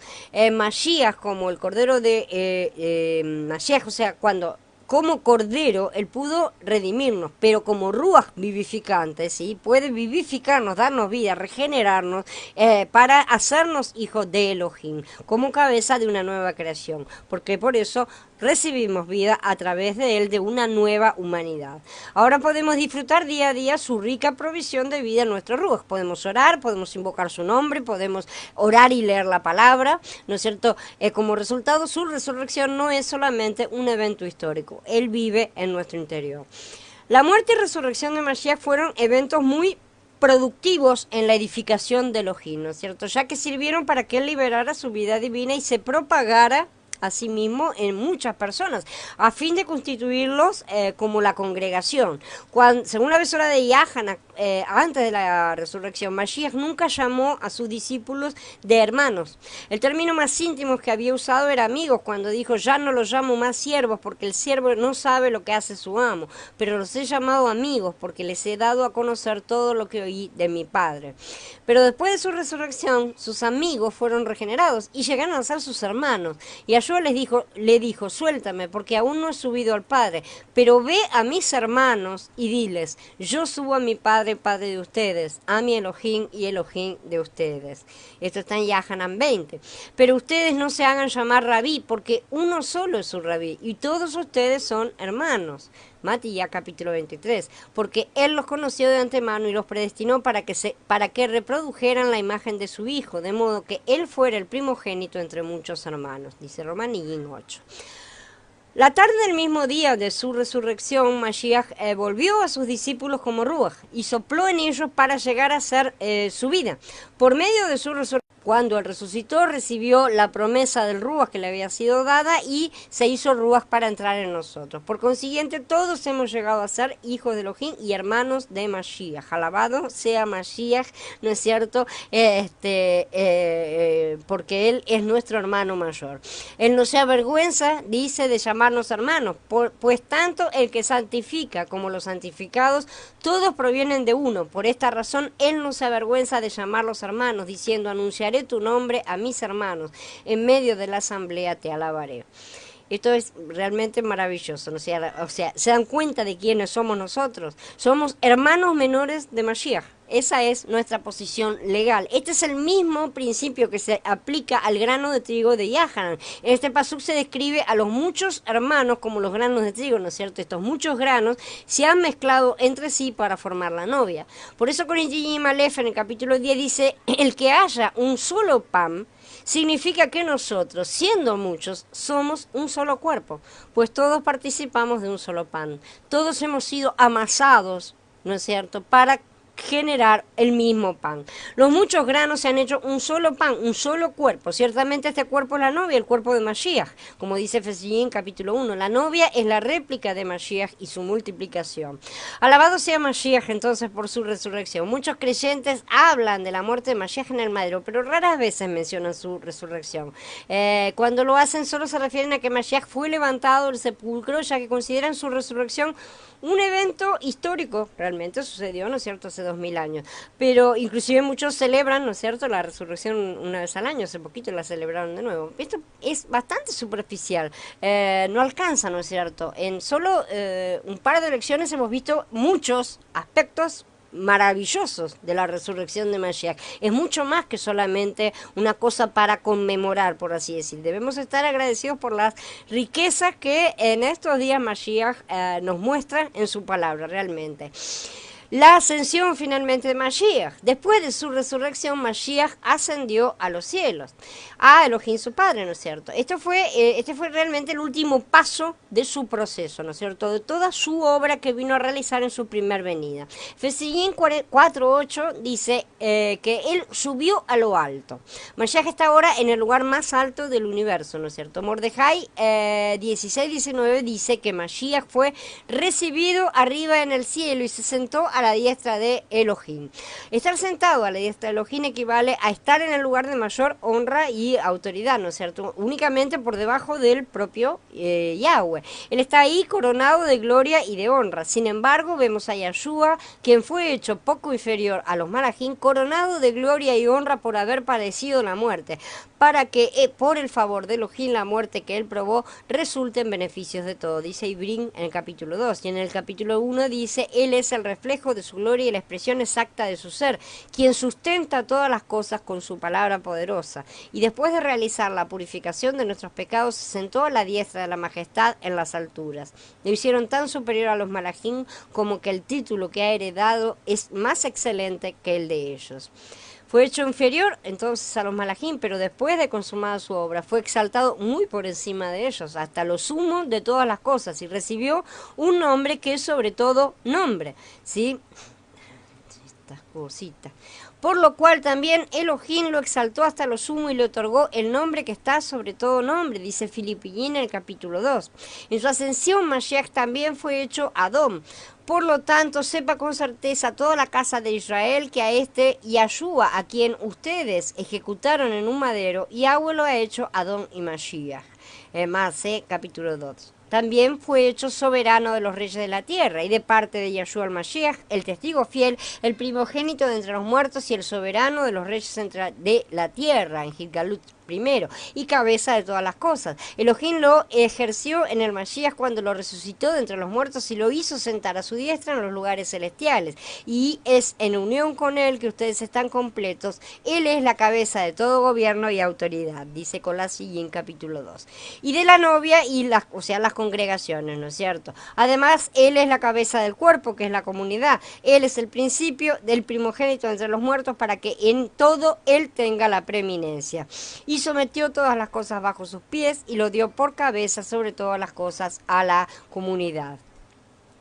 Mashiach, como el cordero de Mashiach, o sea, cuando como cordero, él pudo redimirnos, pero como ruaj vivificante, ¿sí? Puede vivificarnos, darnos vida, regenerarnos, para hacernos hijos de Elohim, como cabeza de una nueva creación, porque por eso recibimos vida a través de él, de una nueva humanidad. Ahora podemos disfrutar día a día su rica provisión de vida en nuestro ruaj. Podemos orar, podemos invocar su nombre, podemos orar y leer la palabra, ¿no es cierto? Como resultado, su resurrección no es solamente un evento histórico, él vive en nuestro interior. La muerte y resurrección de Mashiach fueron eventos muy productivos en la edificación de Elohim, ¿no es cierto? Ya que sirvieron para que él liberara su vida divina y se propagara asimismo en muchas personas, a fin de constituirlos como la congregación. Según la besora de Yahanan, antes de la resurrección, Mashiach nunca llamó a sus discípulos de hermanos. El término más íntimo que había usado era amigos, cuando dijo, ya no los llamo más siervos, porque el siervo no sabe lo que hace su amo, pero los he llamado amigos, porque les he dado a conocer todo lo que oí de mi Padre. Pero después de su resurrección, sus amigos fueron regenerados y llegaron a ser sus hermanos. Y a Yahshua le dijo, suéltame, porque aún no he subido al Padre, pero ve a mis hermanos y diles, yo subo a mi Padre, Padre de ustedes, a mi Elohim y Elohim de ustedes. Esto está en Yahanan 20. Pero ustedes no se hagan llamar rabí, porque uno solo es su rabí, y todos ustedes son hermanos. Matías capítulo 23, porque él los conoció de antemano y los predestinó para que reprodujeran la imagen de su hijo, de modo que él fuera el primogénito entre muchos hermanos, dice Romanín 8. La tarde del mismo día de su resurrección, Mashiach volvió a sus discípulos como ruaj y sopló en ellos para llegar a ser su vida. Por medio de su resurrección, cuando él resucitó, recibió la promesa del ruaj que le había sido dada y se hizo ruaj para entrar en nosotros. Por consiguiente, todos hemos llegado a ser hijos de Elohim y hermanos de Mashiach. Alabado sea Mashiach, ¿no es cierto? Porque él es nuestro hermano mayor. Él no se avergüenza, dice, de llamarnos hermanos, pues tanto el que santifica como los santificados, todos provienen de uno. Por esta razón, él no se avergüenza de llamarlos hermanos, diciendo, anunciaré tu nombre a mis hermanos, en medio de la asamblea te alabaré. Esto es realmente maravilloso, ¿no? O sea, se dan cuenta de quiénes somos nosotros. Somos hermanos menores de Mashiach. Esa es nuestra posición legal. Este es el mismo principio que se aplica al grano de trigo de Yahanan. En este pasuk se describe a los muchos hermanos como los granos de trigo, ¿no es cierto? Estos muchos granos se han mezclado entre sí para formar la novia. Por eso con Yiyim Aleph en el capítulo 10 dice, el que haya un solo pan, significa que nosotros, siendo muchos, somos un solo cuerpo, pues todos participamos de un solo pan. Todos hemos sido amasados, ¿no es cierto?, para generar el mismo pan. Los muchos granos se han hecho un solo pan, un solo cuerpo. Ciertamente este cuerpo es la novia, el cuerpo de Mashiach, como dice Efesios capítulo 1. La novia es la réplica de Mashiach y su multiplicación. Alabado sea Mashiach entonces por su resurrección. Muchos creyentes hablan de la muerte de Mashiach en el madero, pero raras veces mencionan su resurrección. Cuando lo hacen solo se refieren a que Mashiach fue levantado del sepulcro, ya que consideran su resurrección un evento histórico. Realmente sucedió, ¿no es cierto?, hace 2000 años, pero inclusive muchos celebran, ¿no es cierto?, la resurrección una vez al año. Hace poquito la celebraron de nuevo. Esto es bastante superficial, no alcanza, ¿no es cierto? En solo un par de lecciones hemos visto muchos aspectos maravillosos de la resurrección de Mashiach. Es mucho más que solamente una cosa para conmemorar, por así decir. Debemos estar agradecidos por las riquezas que en estos días Mashiach nos muestra en su palabra, realmente. La ascensión finalmente de Mashiach. Después de su resurrección, Mashiach ascendió a los cielos, a Elohim su Padre, ¿no es cierto? Este fue realmente el último paso de su proceso, ¿no es cierto?, de toda su obra que vino a realizar en su primer venida. Efesios 4:8 dice que él subió a lo alto. Mashiach está ahora en el lugar más alto del universo, ¿no es cierto? Mordejai 16:19 dice que Mashiach fue recibido arriba en el cielo y se sentó a la diestra de Elohim. Estar sentado a la diestra de Elohim equivale a estar en el lugar de mayor honra y autoridad, ¿no es cierto? Únicamente por debajo del propio Yahweh. Él está ahí coronado de gloria y de honra. Sin embargo, vemos a Yahshua, quien fue hecho poco inferior a los malajim, coronado de gloria y honra por haber padecido la muerte, para que por el favor de Elohim la muerte que él probó resulte en beneficios de todo. Dice Ibrín en el capítulo 2, y en el capítulo 1 dice: Él es el reflejo de su gloria y la expresión exacta de su ser, quien sustenta todas las cosas con su palabra poderosa. Y después de realizar la purificación de nuestros pecados, se sentó a la diestra de la majestad en las alturas. Lo hicieron tan superior a los malajim como que el título que ha heredado es más excelente que el de ellos. Fue hecho inferior entonces a los malajim, pero después de consumada su obra fue exaltado muy por encima de ellos, hasta lo sumo de todas las cosas, y recibió un nombre que es sobre todo nombre, ¿sí? Estas cositas. Por lo cual también Elohim lo exaltó hasta lo sumo y le otorgó el nombre que está sobre todo nombre, dice Filipillín en el capítulo 2. En su ascensión, Mashiach también fue hecho Adón. Por lo tanto, sepa con certeza toda la casa de Israel que a este Yahshua, a quien ustedes ejecutaron en un madero, Yahweh lo ha hecho Adón y Mashiach. Masé, capítulo 2. También fue hecho soberano de los reyes de la tierra, y de parte de Yahshua el Mashiach, el testigo fiel, el primogénito de entre los muertos y el soberano de los reyes de la tierra, en Gilgalut primero, y cabeza de todas las cosas. Elohim lo ejerció en el Mashiach cuando lo resucitó de entre los muertos y lo hizo sentar a su diestra en los lugares celestiales. Y es en unión con él que ustedes están completos. Él es la cabeza de todo gobierno y autoridad, dice Colasi en capítulo 2. Y de la novia y las congregaciones, ¿no es cierto? Además, él es la cabeza del cuerpo, que es la comunidad. Él es el principio del primogénito entre los muertos para que en todo él tenga la preeminencia. Y sometió todas las cosas bajo sus pies y lo dio por cabeza sobre todas las cosas a la comunidad.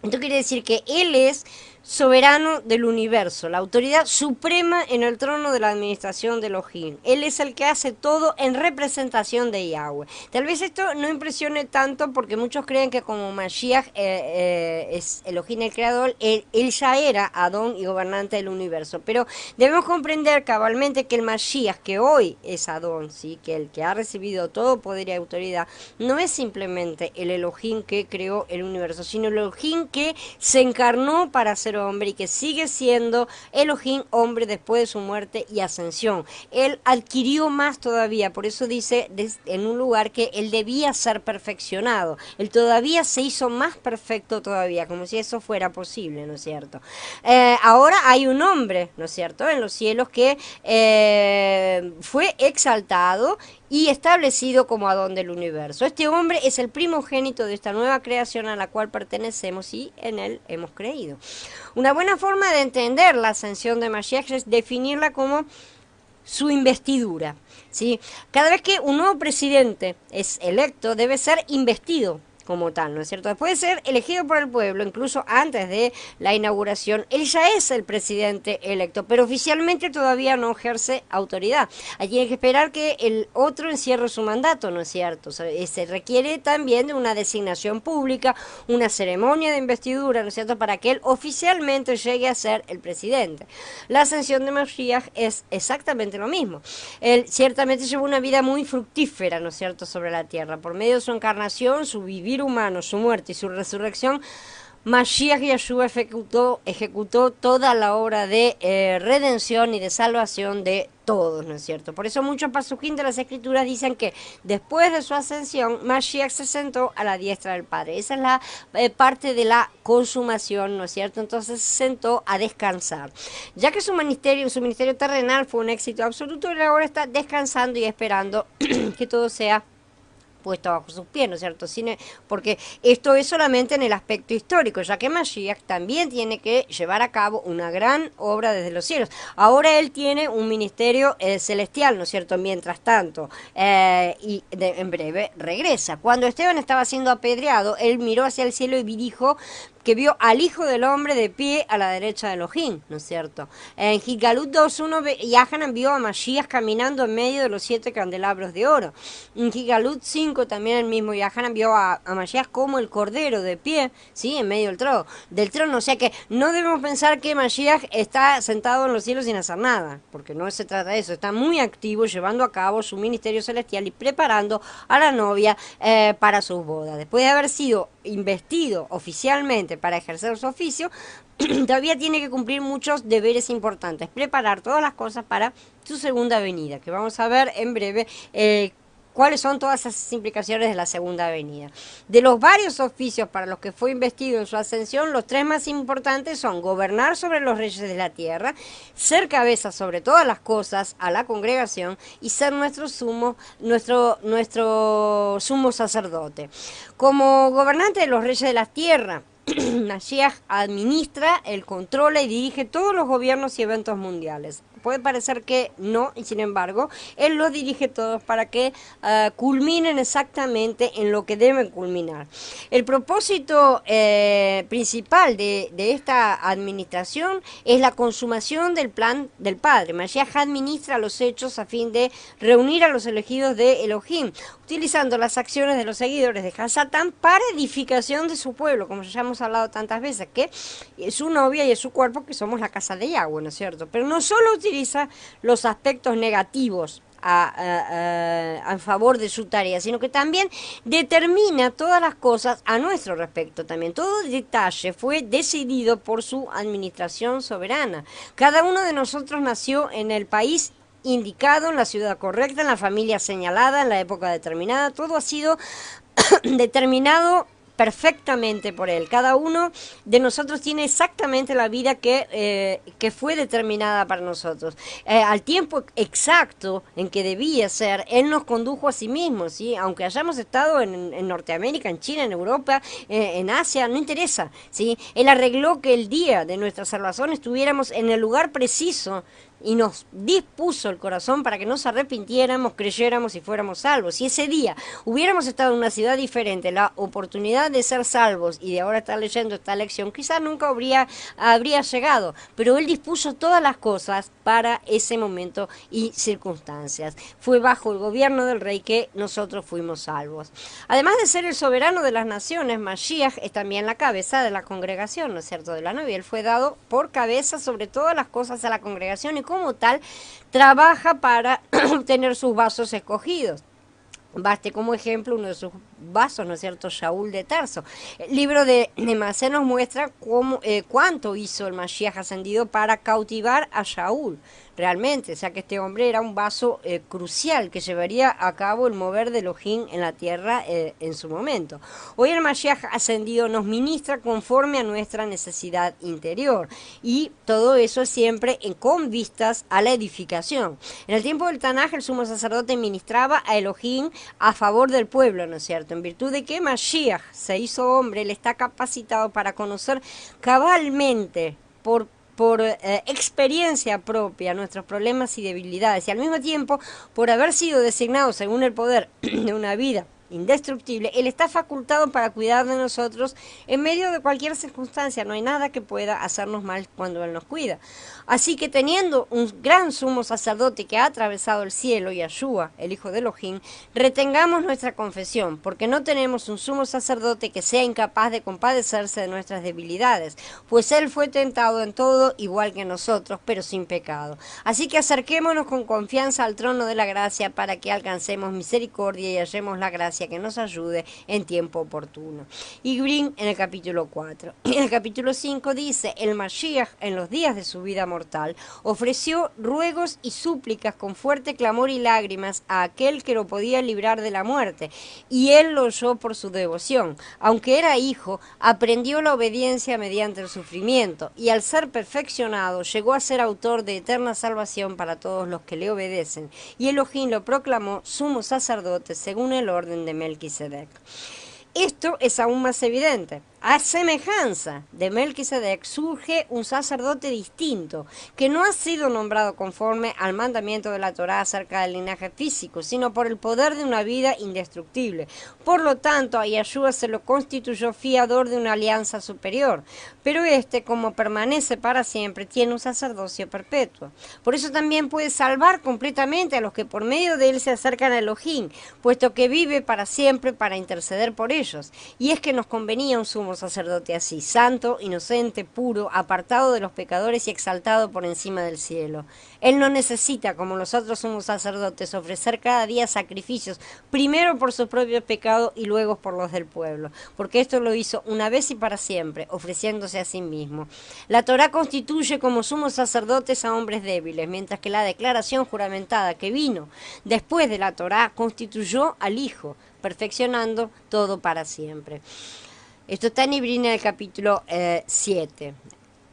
Esto quiere decir que él es soberano del universo, la autoridad suprema en el trono de la administración de Elohim. Él es el que hace todo en representación de Yahweh. Tal vez esto no impresione tanto porque muchos creen que como Mashiach es Elohim el creador, él ya era Adón y gobernante del universo. Pero debemos comprender cabalmente que el Mashiach, que hoy es Adón, ¿sí? Que el que ha recibido todo poder y autoridad, no es simplemente el Elohim que creó el universo, sino el Elohim que se encarnó para ser hombre y que sigue siendo Elohim hombre después de su muerte y ascensión. Él adquirió más todavía, por eso dice en un lugar que él debía ser perfeccionado. Él todavía se hizo más perfecto todavía, como si eso fuera posible, ¿no es cierto? Ahora hay un hombre, ¿no es cierto?, en los cielos que fue exaltado y establecido como Adón del universo. Este hombre es el primogénito de esta nueva creación a la cual pertenecemos y en él hemos creído. Una buena forma de entender la ascensión de Mashiach es definirla como su investidura, ¿sí? Cada vez que un nuevo presidente es electo, debe ser investido como tal, ¿no es cierto? Después de ser elegido por el pueblo, incluso antes de la inauguración, él ya es el presidente electo, pero oficialmente todavía no ejerce autoridad. Allí hay que esperar que el otro encierre su mandato, ¿no es cierto? O sea, se requiere también de una designación pública, una ceremonia de investidura, ¿no es cierto?, para que él oficialmente llegue a ser el presidente. La ascensión de Mashiach es exactamente lo mismo. Él ciertamente llevó una vida muy fructífera, ¿no es cierto?, sobre la tierra. Por medio de su encarnación, su vivir humano, su muerte y su resurrección, Mashiach Yahshua ejecutó toda la obra de redención y de salvación de todos, ¿no es cierto? Por eso muchos pasujín de las escrituras dicen que después de su ascensión, Mashiach se sentó a la diestra del Padre. Esa es la parte de la consumación, ¿no es cierto? Entonces se sentó a descansar. Ya que su ministerio terrenal fue un éxito absoluto, él ahora está descansando y esperando que todo sea puesto bajo sus pies, ¿no es cierto? Porque esto es solamente en el aspecto histórico, ya que Mashiach también tiene que llevar a cabo una gran obra desde los cielos. Ahora él tiene un ministerio celestial, ¿no es cierto? Mientras tanto, en breve regresa. Cuando Esteban estaba siendo apedreado, él miró hacia el cielo y dijo: que vio al Hijo del Hombre de pie a la derecha de Elohim, ¿no es cierto? En Gilgalut 2.1 Yahanan vio a Mashiach caminando en medio de los 7 candelabros de oro. En Gilgalut 5 también el mismo Yahanan vio a Mashiach como el Cordero de pie, ¿sí? En medio del trono. O sea que no debemos pensar que Mashiach está sentado en los cielos sin hacer nada, porque no se trata de eso. Está muy activo llevando a cabo su ministerio celestial y preparando a la novia para sus bodas. Después de haber sido investido oficialmente para ejercer su oficio, todavía tiene que cumplir muchos deberes importantes, preparar todas las cosas para su segunda venida, que vamos a ver en breve cuáles son todas esas implicaciones de la segunda venida. De los varios oficios para los que fue investido en su ascensión, los 3 más importantes son gobernar sobre los reyes de la tierra, ser cabeza sobre todas las cosas a la congregación y ser nuestro sumo sacerdote. Como gobernante de los reyes de la tierra, Mashiach administra, controla y dirige todos los gobiernos y eventos mundiales. Puede parecer que no, y sin embargo, él los dirige todos para que culminen exactamente en lo que deben culminar. El propósito principal de esta administración es la consumación del plan del Padre. Mashiach administra los hechos a fin de reunir a los elegidos de Elohim, utilizando las acciones de los seguidores de Hasatán para edificación de su pueblo, como ya hemos hablado tantas veces, que es su novia y es su cuerpo, que somos la casa de Yahweh, ¿no es cierto? Pero no solo utiliza los aspectos negativos a favor de su tarea, sino que también determina todas las cosas a nuestro respecto también. Todo detalle fue decidido por su administración soberana. Cada uno de nosotros nació en el país indicado, en la ciudad correcta, en la familia señalada, en la época determinada. Todo ha sido determinado perfectamente por él. Cada uno de nosotros tiene exactamente la vida que fue determinada para nosotros. Al tiempo exacto en que debía ser, él nos condujo a sí mismo, ¿sí? Aunque hayamos estado en Norteamérica, en China, en Europa, en Asia, no interesa, ¿sí? Él arregló que el día de nuestra salvación estuviéramos en el lugar preciso y nos dispuso el corazón para que nos arrepintiéramos, creyéramos y fuéramos salvos. Si ese día hubiéramos estado en una ciudad diferente, la oportunidad de ser salvos y de ahora estar leyendo esta lección, quizás nunca habría llegado, pero Él dispuso todas las cosas para ese momento y circunstancias. Fue bajo el gobierno del rey que nosotros fuimos salvos. Además de ser el soberano de las naciones, Mashiach es también la cabeza de la congregación, ¿no es cierto?, de la novia. Él fue dado por cabeza sobre todas las cosas a la congregación y como tal trabaja para obtener sus vasos escogidos. Baste como ejemplo uno de sus vasos, ¿no es cierto?, Shaul de Tarso. El libro de Masé nos muestra cuánto hizo el Mashiach ascendido para cautivar a Shaul, realmente, o sea que este hombre era un vaso crucial que llevaría a cabo el mover de Elohim en la tierra en su momento. Hoy el Mashiach ascendido nos ministra conforme a nuestra necesidad interior y todo eso siempre con vistas a la edificación. En el tiempo del Tanaj el sumo sacerdote ministraba a Elohim a favor del pueblo, ¿no es cierto? En virtud de que Mashiach se hizo hombre, él está capacitado para conocer cabalmente por experiencia propia nuestros problemas y debilidades y al mismo tiempo por haber sido designado según el poder de una vida indestructible, Él está facultado para cuidar de nosotros en medio de cualquier circunstancia. No hay nada que pueda hacernos mal cuando Él nos cuida. Así que teniendo un gran sumo sacerdote que ha atravesado el cielo, Yahshua, el Hijo de Elohim, retengamos nuestra confesión, porque no tenemos un sumo sacerdote que sea incapaz de compadecerse de nuestras debilidades, pues Él fue tentado en todo igual que nosotros, pero sin pecado. Así que acerquémonos con confianza al trono de la gracia para que alcancemos misericordia y hallemos la gracia que nos ayude en tiempo oportuno. Y Green en el capítulo 4. En el capítulo 5 dice, el Mashiach en los días de su vida mortal ofreció ruegos y súplicas con fuerte clamor y lágrimas a aquel que lo podía librar de la muerte, y él lo oyó por su devoción. Aunque era hijo, aprendió la obediencia mediante el sufrimiento, y al ser perfeccionado llegó a ser autor de eterna salvación para todos los que le obedecen, y Elohim lo proclamó sumo sacerdote según el orden de Melquisedec. Esto es aún más evidente. A semejanza de Melquisedec surge un sacerdote distinto, que no ha sido nombrado conforme al mandamiento de la Torá acerca del linaje físico, sino por el poder de una vida indestructible. Por lo tanto, a Yeshua se lo constituyó fiador de una alianza superior, pero este, como permanece para siempre, tiene un sacerdocio perpetuo. Por eso también puede salvar completamente a los que por medio de él se acercan a Elohim, puesto que vive para siempre para interceder por ellos. Y es que nos convenía un sumo sacerdote así, santo, inocente, puro, apartado de los pecadores y exaltado por encima del cielo. Él no necesita, como los otros sumos sacerdotes, ofrecer cada día sacrificios, primero por sus propios pecados y luego por los del pueblo, porque esto lo hizo una vez y para siempre, ofreciéndose a sí mismo. La Torá constituye como sumos sacerdotes a hombres débiles, mientras que la declaración juramentada que vino después de la Torá constituyó al Hijo, perfeccionando todo para siempre. Esto está en Ibrín en el capítulo 7.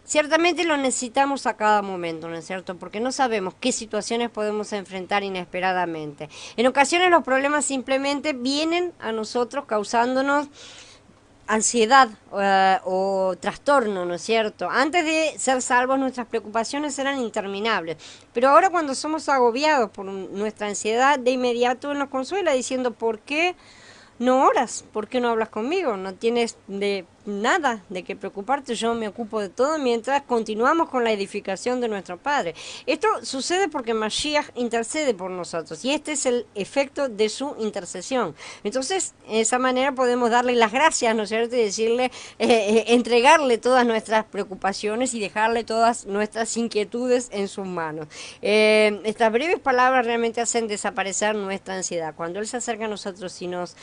Ciertamente lo necesitamos a cada momento, ¿no es cierto? Porque no sabemos qué situaciones podemos enfrentar inesperadamente. En ocasiones los problemas simplemente vienen a nosotros causándonos ansiedad o trastorno, ¿no es cierto? Antes de ser salvos nuestras preocupaciones eran interminables, pero ahora cuando somos agobiados por nuestra ansiedad, de inmediato nos consuela diciendo, ¿por qué no oras? ¿Por qué no hablas conmigo? No tienes de nada de qué preocuparte, yo me ocupo de todo mientras continuamos con la edificación de nuestro Padre. Esto sucede porque Mashiach intercede por nosotros y este es el efecto de su intercesión. Entonces, de esa manera podemos darle las gracias, ¿no es cierto? Y decirle, entregarle todas nuestras preocupaciones y dejarle todas nuestras inquietudes en sus manos. Estas breves palabras realmente hacen desaparecer nuestra ansiedad. Cuando Él se acerca a nosotros y nos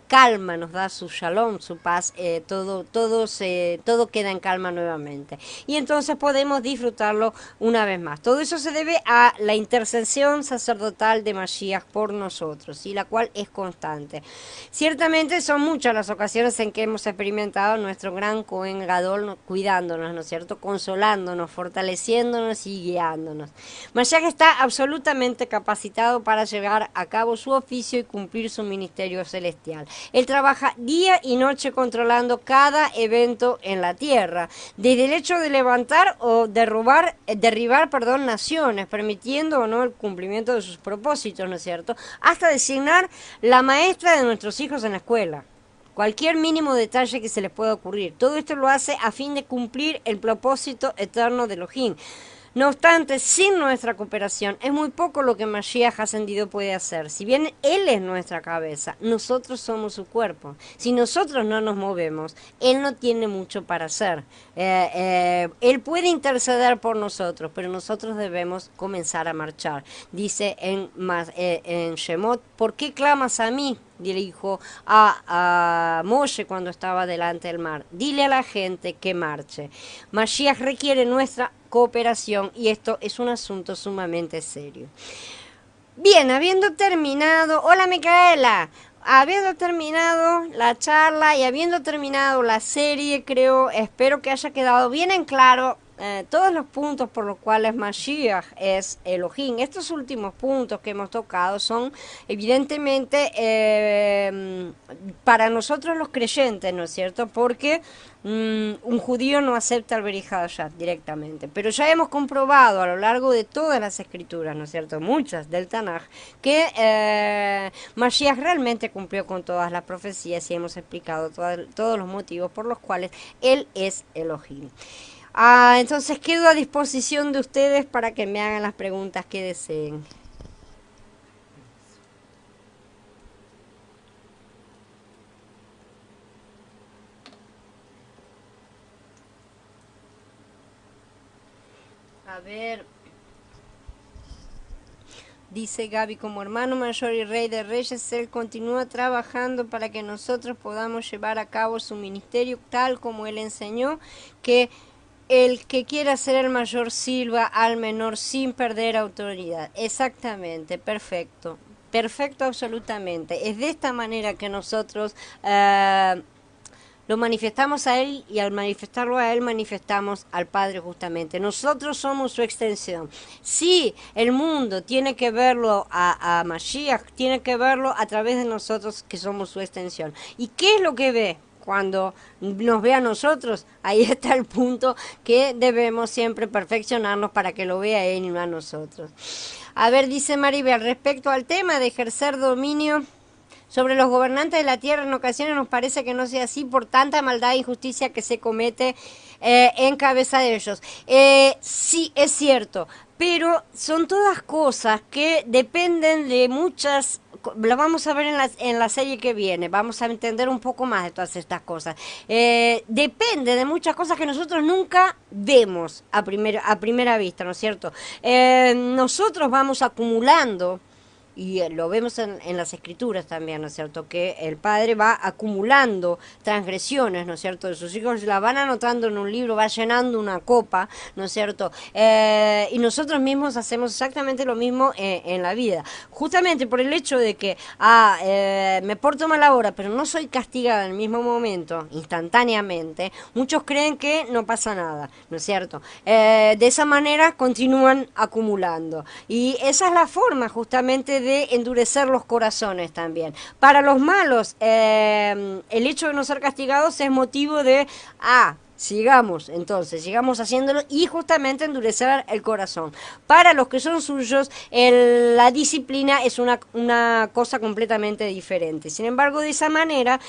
calma, nos da su shalom, su paz, todo queda en calma nuevamente. Y entonces podemos disfrutarlo una vez más. Todo eso se debe a la intercesión sacerdotal de Mashiach por nosotros, y la cual es constante. Ciertamente son muchas las ocasiones en que hemos experimentado nuestro gran Cohen Gadol cuidándonos, ¿no es cierto? Consolándonos, fortaleciéndonos y guiándonos. Mashiach está absolutamente capacitado para llevar a cabo su oficio y cumplir su ministerio celestial. Él trabaja día y noche controlando cada evento en la tierra, desde el hecho de levantar o derribar naciones, permitiendo o no el cumplimiento de sus propósitos, ¿no es cierto?, hasta designar la maestra de nuestros hijos en la escuela. Cualquier mínimo detalle que se les pueda ocurrir. Todo esto lo hace a fin de cumplir el propósito eterno de Elohim. No obstante, sin nuestra cooperación, es muy poco lo que Mashiach ascendido puede hacer. Si bien Él es nuestra cabeza, nosotros somos su cuerpo. Si nosotros no nos movemos, Él no tiene mucho para hacer. Él puede interceder por nosotros, pero nosotros debemos comenzar a marchar. Dice en Shemot, ¿por qué clamas a mí?, le dijo a Moshe cuando estaba delante del mar. Dile a la gente que marche. Mashiach requiere nuestra cooperación y esto es un asunto sumamente serio. Bien, habiendo terminado, hola Micaela, habiendo terminado la charla y habiendo terminado la serie, espero que haya quedado bien en claro todos los puntos por los cuales Mashiach es Elohim. Estos últimos puntos que hemos tocado son evidentemente para nosotros los creyentes, ¿no es cierto? Porque un judío no acepta el Berihadashah directamente, pero ya hemos comprobado a lo largo de todas las escrituras, ¿no es cierto?, muchas del Tanaj, que Mashiach realmente cumplió con todas las profecías y hemos explicado todos los motivos por los cuales él es Elohim. Entonces quedo a disposición de ustedes para que me hagan las preguntas que deseen. A ver, dice Gaby, como hermano mayor y rey de reyes, él continúa trabajando para que nosotros podamos llevar a cabo su ministerio tal como él enseñó, que el que quiera ser el mayor sirva al menor sin perder autoridad. Exactamente, perfecto. Perfecto, absolutamente. Es de esta manera que nosotros lo manifestamos a Él, y al manifestarlo a Él manifestamos al Padre justamente. Nosotros somos su extensión. Sí, el mundo tiene que verlo a Mashiach, tiene que verlo a través de nosotros que somos su extensión. ¿Y qué es lo que ve cuando nos ve a nosotros, ahí está el punto que debemos siempre perfeccionarnos para que lo vea él y no a nosotros. A ver, dice Maribel, respecto al tema de ejercer dominio sobre los gobernantes de la tierra, en ocasiones nos parece que no sea así por tanta maldad e injusticia que se comete en cabeza de ellos. Sí, es cierto, pero son todas cosas que dependen de muchas. Lo vamos a ver en la serie que viene, vamos a entender un poco más de todas estas cosas. Depende de muchas cosas que nosotros nunca vemos a primera vista, ¿no es cierto? Nosotros vamos acumulando, y lo vemos en las escrituras también, ¿no es cierto? Que el padre va acumulando transgresiones, ¿no es cierto? De sus hijos, la van anotando en un libro, va llenando una copa, ¿no es cierto? Y nosotros mismos hacemos exactamente lo mismo en la vida. Justamente por el hecho de que, me porto mal ahora, pero no soy castigada en el mismo momento, instantáneamente, muchos creen que no pasa nada, ¿no es cierto? De esa manera continúan acumulando. Y esa es la forma justamente de endurecer los corazones también. Para los malos, el hecho de no ser castigados es motivo de, sigamos haciéndolo y justamente endurecer el corazón. Las los que son suyos, la disciplina es una cosa completamente diferente. Sin embargo, de esa manera,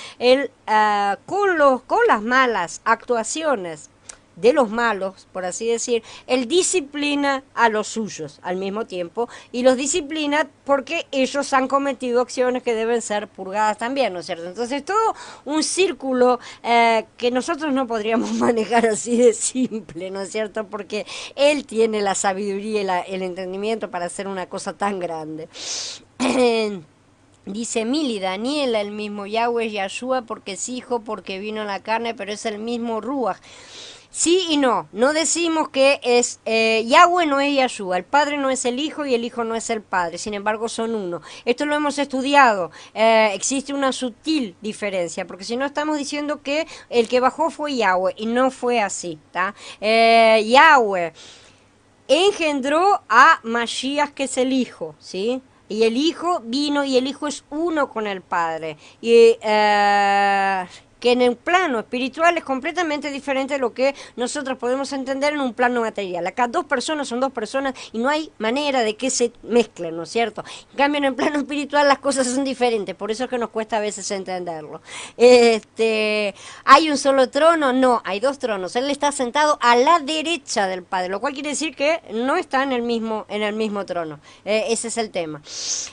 con las malas actuaciones de los malos, por así decir, él disciplina a los suyos al mismo tiempo y los disciplina porque ellos han cometido acciones que deben ser purgadas también, ¿no es cierto? Entonces todo un círculo que nosotros no podríamos manejar así de simple, ¿no es cierto? Porque él tiene la sabiduría y el entendimiento para hacer una cosa tan grande. Dice Mili, Daniela, el mismo Yahweh es Yahshua porque es hijo, porque vino en la carne, pero es el mismo Ruach. Sí y no, no decimos que es Yahweh no es Yahshua, el Padre no es el Hijo y el Hijo no es el Padre, sin embargo son uno. Esto lo hemos estudiado, existe una sutil diferencia, porque si no estamos diciendo que el que bajó fue Yahweh y no fue así, ¿tá? Yahweh engendró a Mashiach, que es el Hijo, ¿sí? Y el Hijo vino y el Hijo es uno con el Padre. Y que en el plano espiritual es completamente diferente de lo que nosotros podemos entender en un plano material. Acá dos personas son dos personas y no hay manera de que se mezclen, ¿no es cierto? En cambio, en el plano espiritual las cosas son diferentes, por eso es que nos cuesta a veces entenderlo. ¿Hay un solo trono? No, hay dos tronos. Él está sentado a la derecha del Padre, lo cual quiere decir que no está en el mismo trono. Ese es el tema.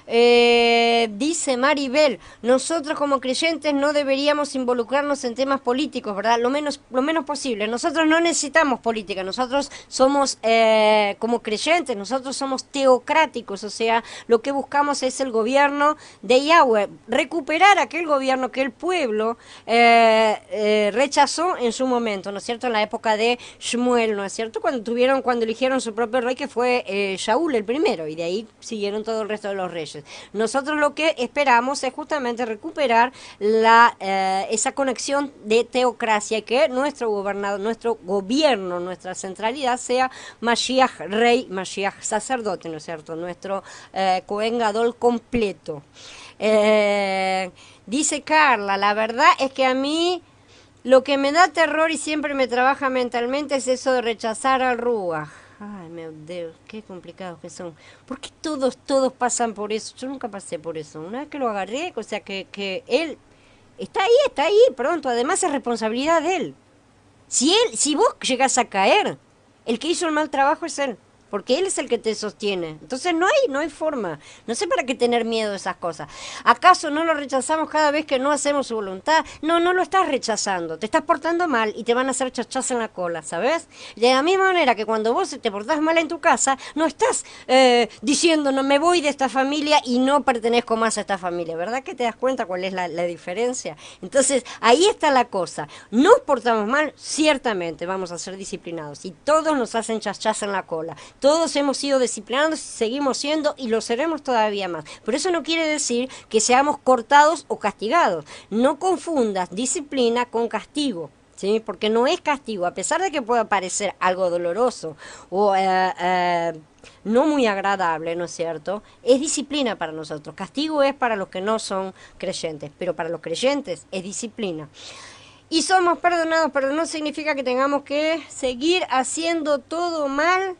Dice Maribel, nosotros como creyentes no deberíamos involucrarnos en temas políticos, ¿verdad? Lo menos posible. Nosotros no necesitamos política, nosotros somos, como creyentes, nosotros somos teocráticos, o sea, lo que buscamos es el gobierno de Yahweh, recuperar aquel gobierno que el pueblo rechazó en su momento, ¿no es cierto? En la época de Shmuel, ¿no es cierto? Cuando eligieron su propio rey, que fue Shaul el primero, y de ahí siguieron todo el resto de los reyes. Nosotros lo que esperamos es justamente recuperar esa conexión de teocracia y que nuestro gobierno, nuestra centralidad sea Mashiach rey, Mashiach sacerdote, ¿no es cierto? Nuestro Cohen Gadol completo. Dice Carla, la verdad es que a mí lo que me da terror y siempre me trabaja mentalmente es eso de rechazar al Ruach. Ay, meu Dios, qué complicados que son. ¿Por qué todos pasan por eso? Yo nunca pasé por eso. Una vez que lo agarré, o sea, que él está ahí, pronto. Además es responsabilidad de él. Si vos llegás a caer, el que hizo el mal trabajo es él. Porque él es el que te sostiene. Entonces no hay forma. No sé para qué tener miedo de esas cosas. ¿Acaso no lo rechazamos cada vez que no hacemos su voluntad? No lo estás rechazando. Te estás portando mal y te van a hacer chachas en la cola, ¿sabes? De la misma manera que cuando vos te portás mal en tu casa, no estás diciendo, no me voy de esta familia y no pertenezco más a esta familia. ¿Verdad que te das cuenta cuál es la diferencia? Entonces, ahí está la cosa. Nos portamos mal, ciertamente vamos a ser disciplinados. Y todos nos hacen chachas en la cola. Todos hemos sido disciplinados, seguimos siendo y lo seremos todavía más. Pero eso no quiere decir que seamos cortados o castigados. No confundas disciplina con castigo, ¿sí? Porque no es castigo, a pesar de que pueda parecer algo doloroso o no muy agradable, ¿no es cierto? Es disciplina para nosotros. Castigo es para los que no son creyentes, pero para los creyentes es disciplina. Y somos perdonados, pero no significa que tengamos que seguir haciendo todo mal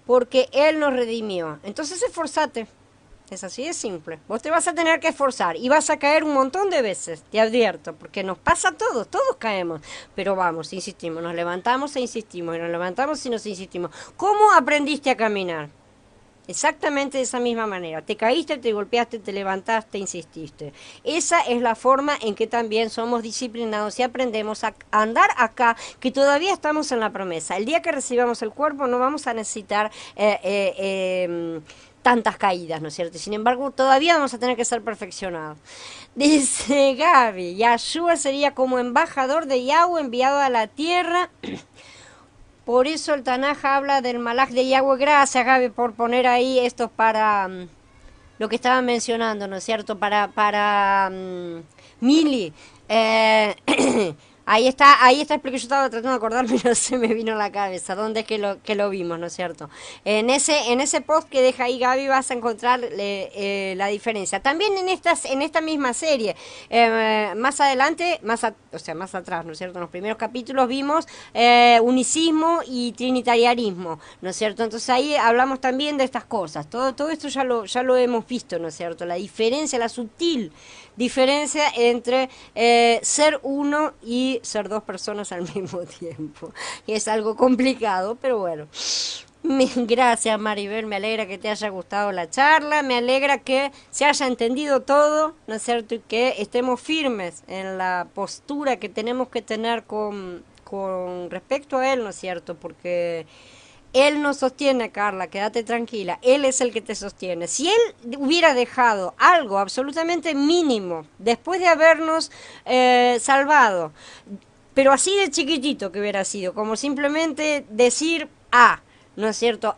porque Él nos redimió. Entonces esforzate. Es así de simple. Vos te vas a tener que esforzar y vas a caer un montón de veces, te advierto, porque nos pasa a todos caemos. Pero vamos, insistimos, nos levantamos e insistimos, y nos levantamos y nos insistimos. ¿Cómo aprendiste a caminar? Exactamente de esa misma manera. Te caíste, te golpeaste, te levantaste, insististe. Esa es la forma en que también somos disciplinados y aprendemos a andar acá, que todavía estamos en la promesa. El día que recibamos el cuerpo no vamos a necesitar tantas caídas, ¿no es cierto? Sin embargo, todavía vamos a tener que ser perfeccionados. Dice Gaby, Yahshua sería como embajador de Yahweh enviado a la tierra. Por eso el Tanaj habla del Malaj de Yahweh. Gracias, Gaby, por poner ahí esto para lo que estaban mencionando, ¿no es cierto? Para Mili. Ahí está el porque yo estaba tratando de acordarme y no se me vino a la cabeza. ¿Dónde es que lo vimos, no es cierto? En ese post que deja ahí Gaby vas a encontrar la diferencia. También en esta misma serie, más adelante, más atrás, ¿no es cierto? En los primeros capítulos vimos unicismo y trinitarianismo, ¿no es cierto? Entonces ahí hablamos también de estas cosas. Todo esto ya lo hemos visto, ¿no es cierto? La diferencia, la sutil diferencia entre ser uno y ser dos personas al mismo tiempo. Y es algo complicado, pero bueno. Gracias, Maribel, me alegra que te haya gustado la charla, me alegra que se haya entendido todo, ¿no es cierto? Y que estemos firmes en la postura que tenemos que tener con respecto a él, ¿no es cierto? Porque Él nos sostiene, Carla, quédate tranquila, Él es el que te sostiene. Si Él hubiera dejado algo absolutamente mínimo después de habernos salvado, pero así de chiquitito que hubiera sido, como simplemente decir, ¿no es cierto?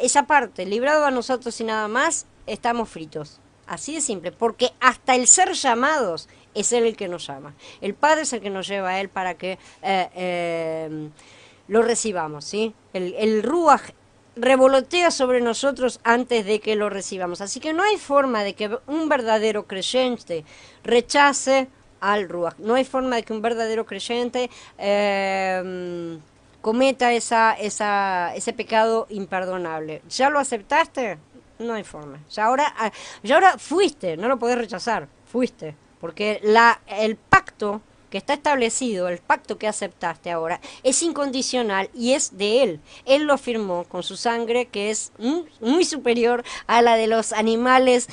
Esa parte, librado a nosotros y nada más, estamos fritos. Así de simple, porque hasta el ser llamados es Él el que nos llama. El Padre es el que nos lleva a Él para que lo recibamos, ¿sí? El Ruach revolotea sobre nosotros antes de que lo recibamos. Así que no hay forma de que un verdadero creyente rechace al Ruach. No hay forma de que un verdadero creyente cometa ese pecado imperdonable. ¿Ya lo aceptaste? No hay forma. Ya ahora fuiste, no lo podés rechazar, fuiste. Porque el pacto que está establecido, el pacto que aceptaste ahora, es incondicional y es de Él. Él lo firmó con su sangre, que es muy superior a la de los animales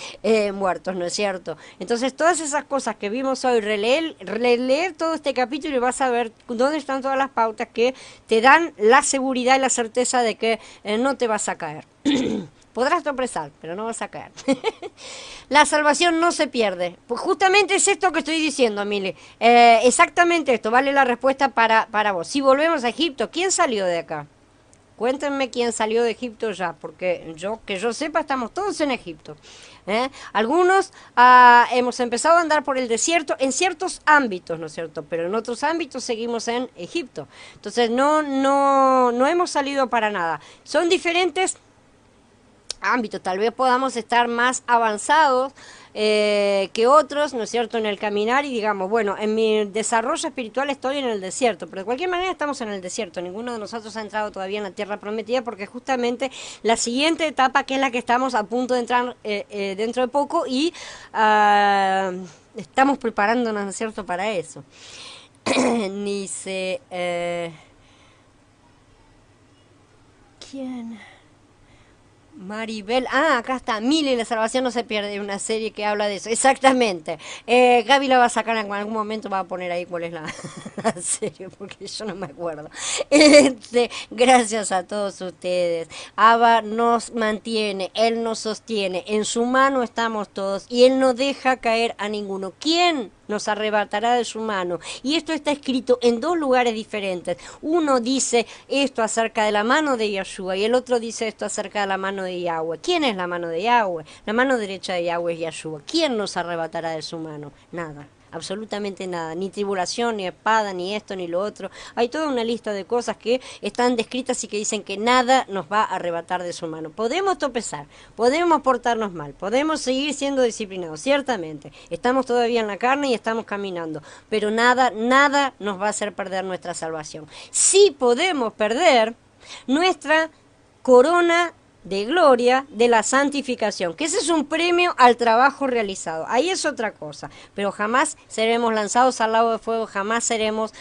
muertos, ¿no es cierto? Entonces, todas esas cosas que vimos hoy, releer todo este capítulo y vas a ver dónde están todas las pautas que te dan la seguridad y la certeza de que no te vas a caer. Podrás tropezar, pero no vas a caer. La salvación no se pierde. Pues justamente es esto que estoy diciendo, Mili. Exactamente esto, vale la respuesta para vos. Si volvemos a Egipto, ¿quién salió de acá? Cuéntenme quién salió de Egipto ya, porque que yo sepa, estamos todos en Egipto. Algunos hemos empezado a andar por el desierto en ciertos ámbitos, ¿no es cierto? Pero en otros ámbitos seguimos en Egipto. Entonces no hemos salido para nada. Son diferentes ámbitos, tal vez podamos estar más avanzados que otros, ¿no es cierto?, en el caminar y digamos, bueno, en mi desarrollo espiritual estoy en el desierto, pero de cualquier manera estamos en el desierto, ninguno de nosotros ha entrado todavía en la tierra prometida porque justamente la siguiente etapa, que es la que estamos a punto de entrar dentro de poco y estamos preparándonos, ¿no es cierto?, para eso. Dice, ¿quién? Maribel, acá está, Mili, la salvación no se pierde, una serie que habla de eso, exactamente. Gaby la va a sacar en algún momento, va a poner ahí cuál es la serie, porque yo no me acuerdo. Gracias a todos ustedes. Abba nos mantiene, Él nos sostiene, en su mano estamos todos y Él no deja caer a ninguno. ¿Quién nos arrebatará de su mano? Y esto está escrito en dos lugares diferentes. Uno dice esto acerca de la mano de Yahshua y el otro dice esto acerca de la mano de Yahweh. ¿Quién es la mano de Yahweh? La mano derecha de Yahweh es Yahshua. ¿Quién nos arrebatará de su mano? Nada. absolutamente nada, ni tribulación, ni espada, ni esto, ni lo otro. Hay toda una lista de cosas que están descritas y que dicen que nada nos va a arrebatar de su mano. Podemos tropezar, podemos portarnos mal, podemos seguir siendo disciplinados, ciertamente. Estamos todavía en la carne y estamos caminando, pero nada, nada nos va a hacer perder nuestra salvación. Sí podemos perder nuestra corona de gloria de la santificación, que ese es un premio al trabajo realizado. Ahí es otra cosa, pero jamás seremos lanzados al lago de fuego, jamás seremos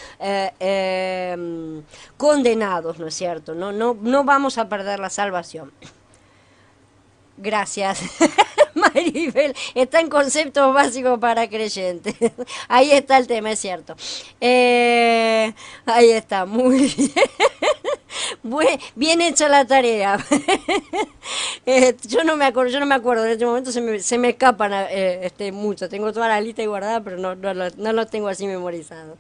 condenados, ¿no es cierto? No vamos a perder la salvación. Gracias. Maribel, está en conceptos básicos para creyentes. Ahí está el tema, es cierto. Ahí está, muy bien. Bien hecha la tarea. Yo no me acuerdo, en este momento se me escapan mucho. Tengo toda la lista guardada, pero no lo tengo así memorizado.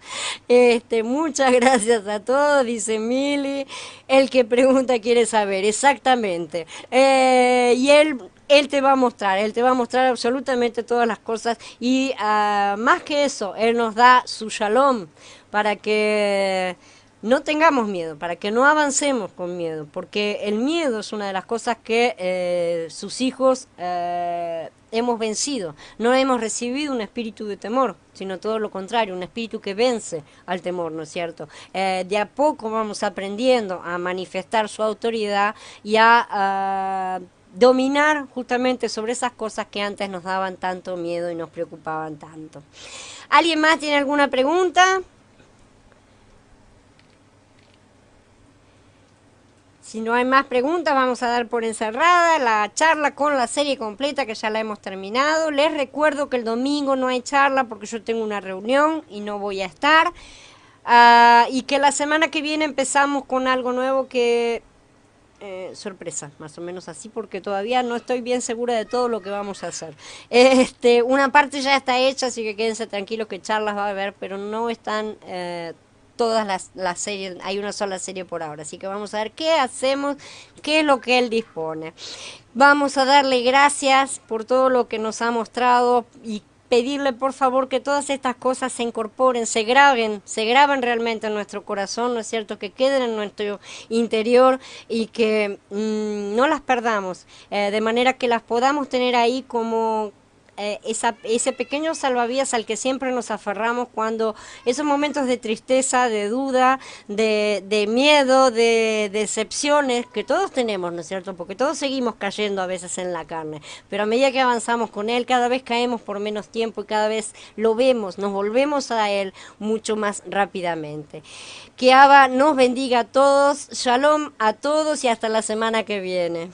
Muchas gracias a todos, dice Mili. El que pregunta quiere saber, exactamente. Y él te va a mostrar absolutamente todas las cosas y más que eso, Él nos da su shalom para que no tengamos miedo, para que no avancemos con miedo, porque el miedo es una de las cosas que sus hijos hemos vencido. No hemos recibido un espíritu de temor, sino todo lo contrario, un espíritu que vence al temor, ¿no es cierto? De a poco vamos aprendiendo a manifestar su autoridad y a dominar justamente sobre esas cosas que antes nos daban tanto miedo y nos preocupaban tanto. ¿Alguien más tiene alguna pregunta? Si no hay más preguntas, vamos a dar por encerrada la charla con la serie completa, que ya la hemos terminado. Les recuerdo que el domingo no hay charla porque yo tengo una reunión y no voy a estar. Y que la semana que viene empezamos con algo nuevo que... sorpresa, más o menos así, porque todavía no estoy bien segura de todo lo que vamos a hacer. Una parte ya está hecha, así que quédense tranquilos que charlas va a haber, pero no están... todas las series, hay una sola serie por ahora, así que vamos a ver qué hacemos, qué es lo que él dispone. Vamos a darle gracias por todo lo que nos ha mostrado y pedirle por favor que todas estas cosas se incorporen, se graben realmente en nuestro corazón, ¿no es cierto? Que queden en nuestro interior y que no las perdamos, de manera que las podamos tener ahí como... ese pequeño salvavidas al que siempre nos aferramos cuando esos momentos de tristeza, de duda, de miedo, de decepciones que todos tenemos, ¿no es cierto? Porque todos seguimos cayendo a veces en la carne, pero a medida que avanzamos con Él, cada vez caemos por menos tiempo y cada vez lo vemos, nos volvemos a Él mucho más rápidamente. Que Abba nos bendiga a todos, shalom a todos y hasta la semana que viene.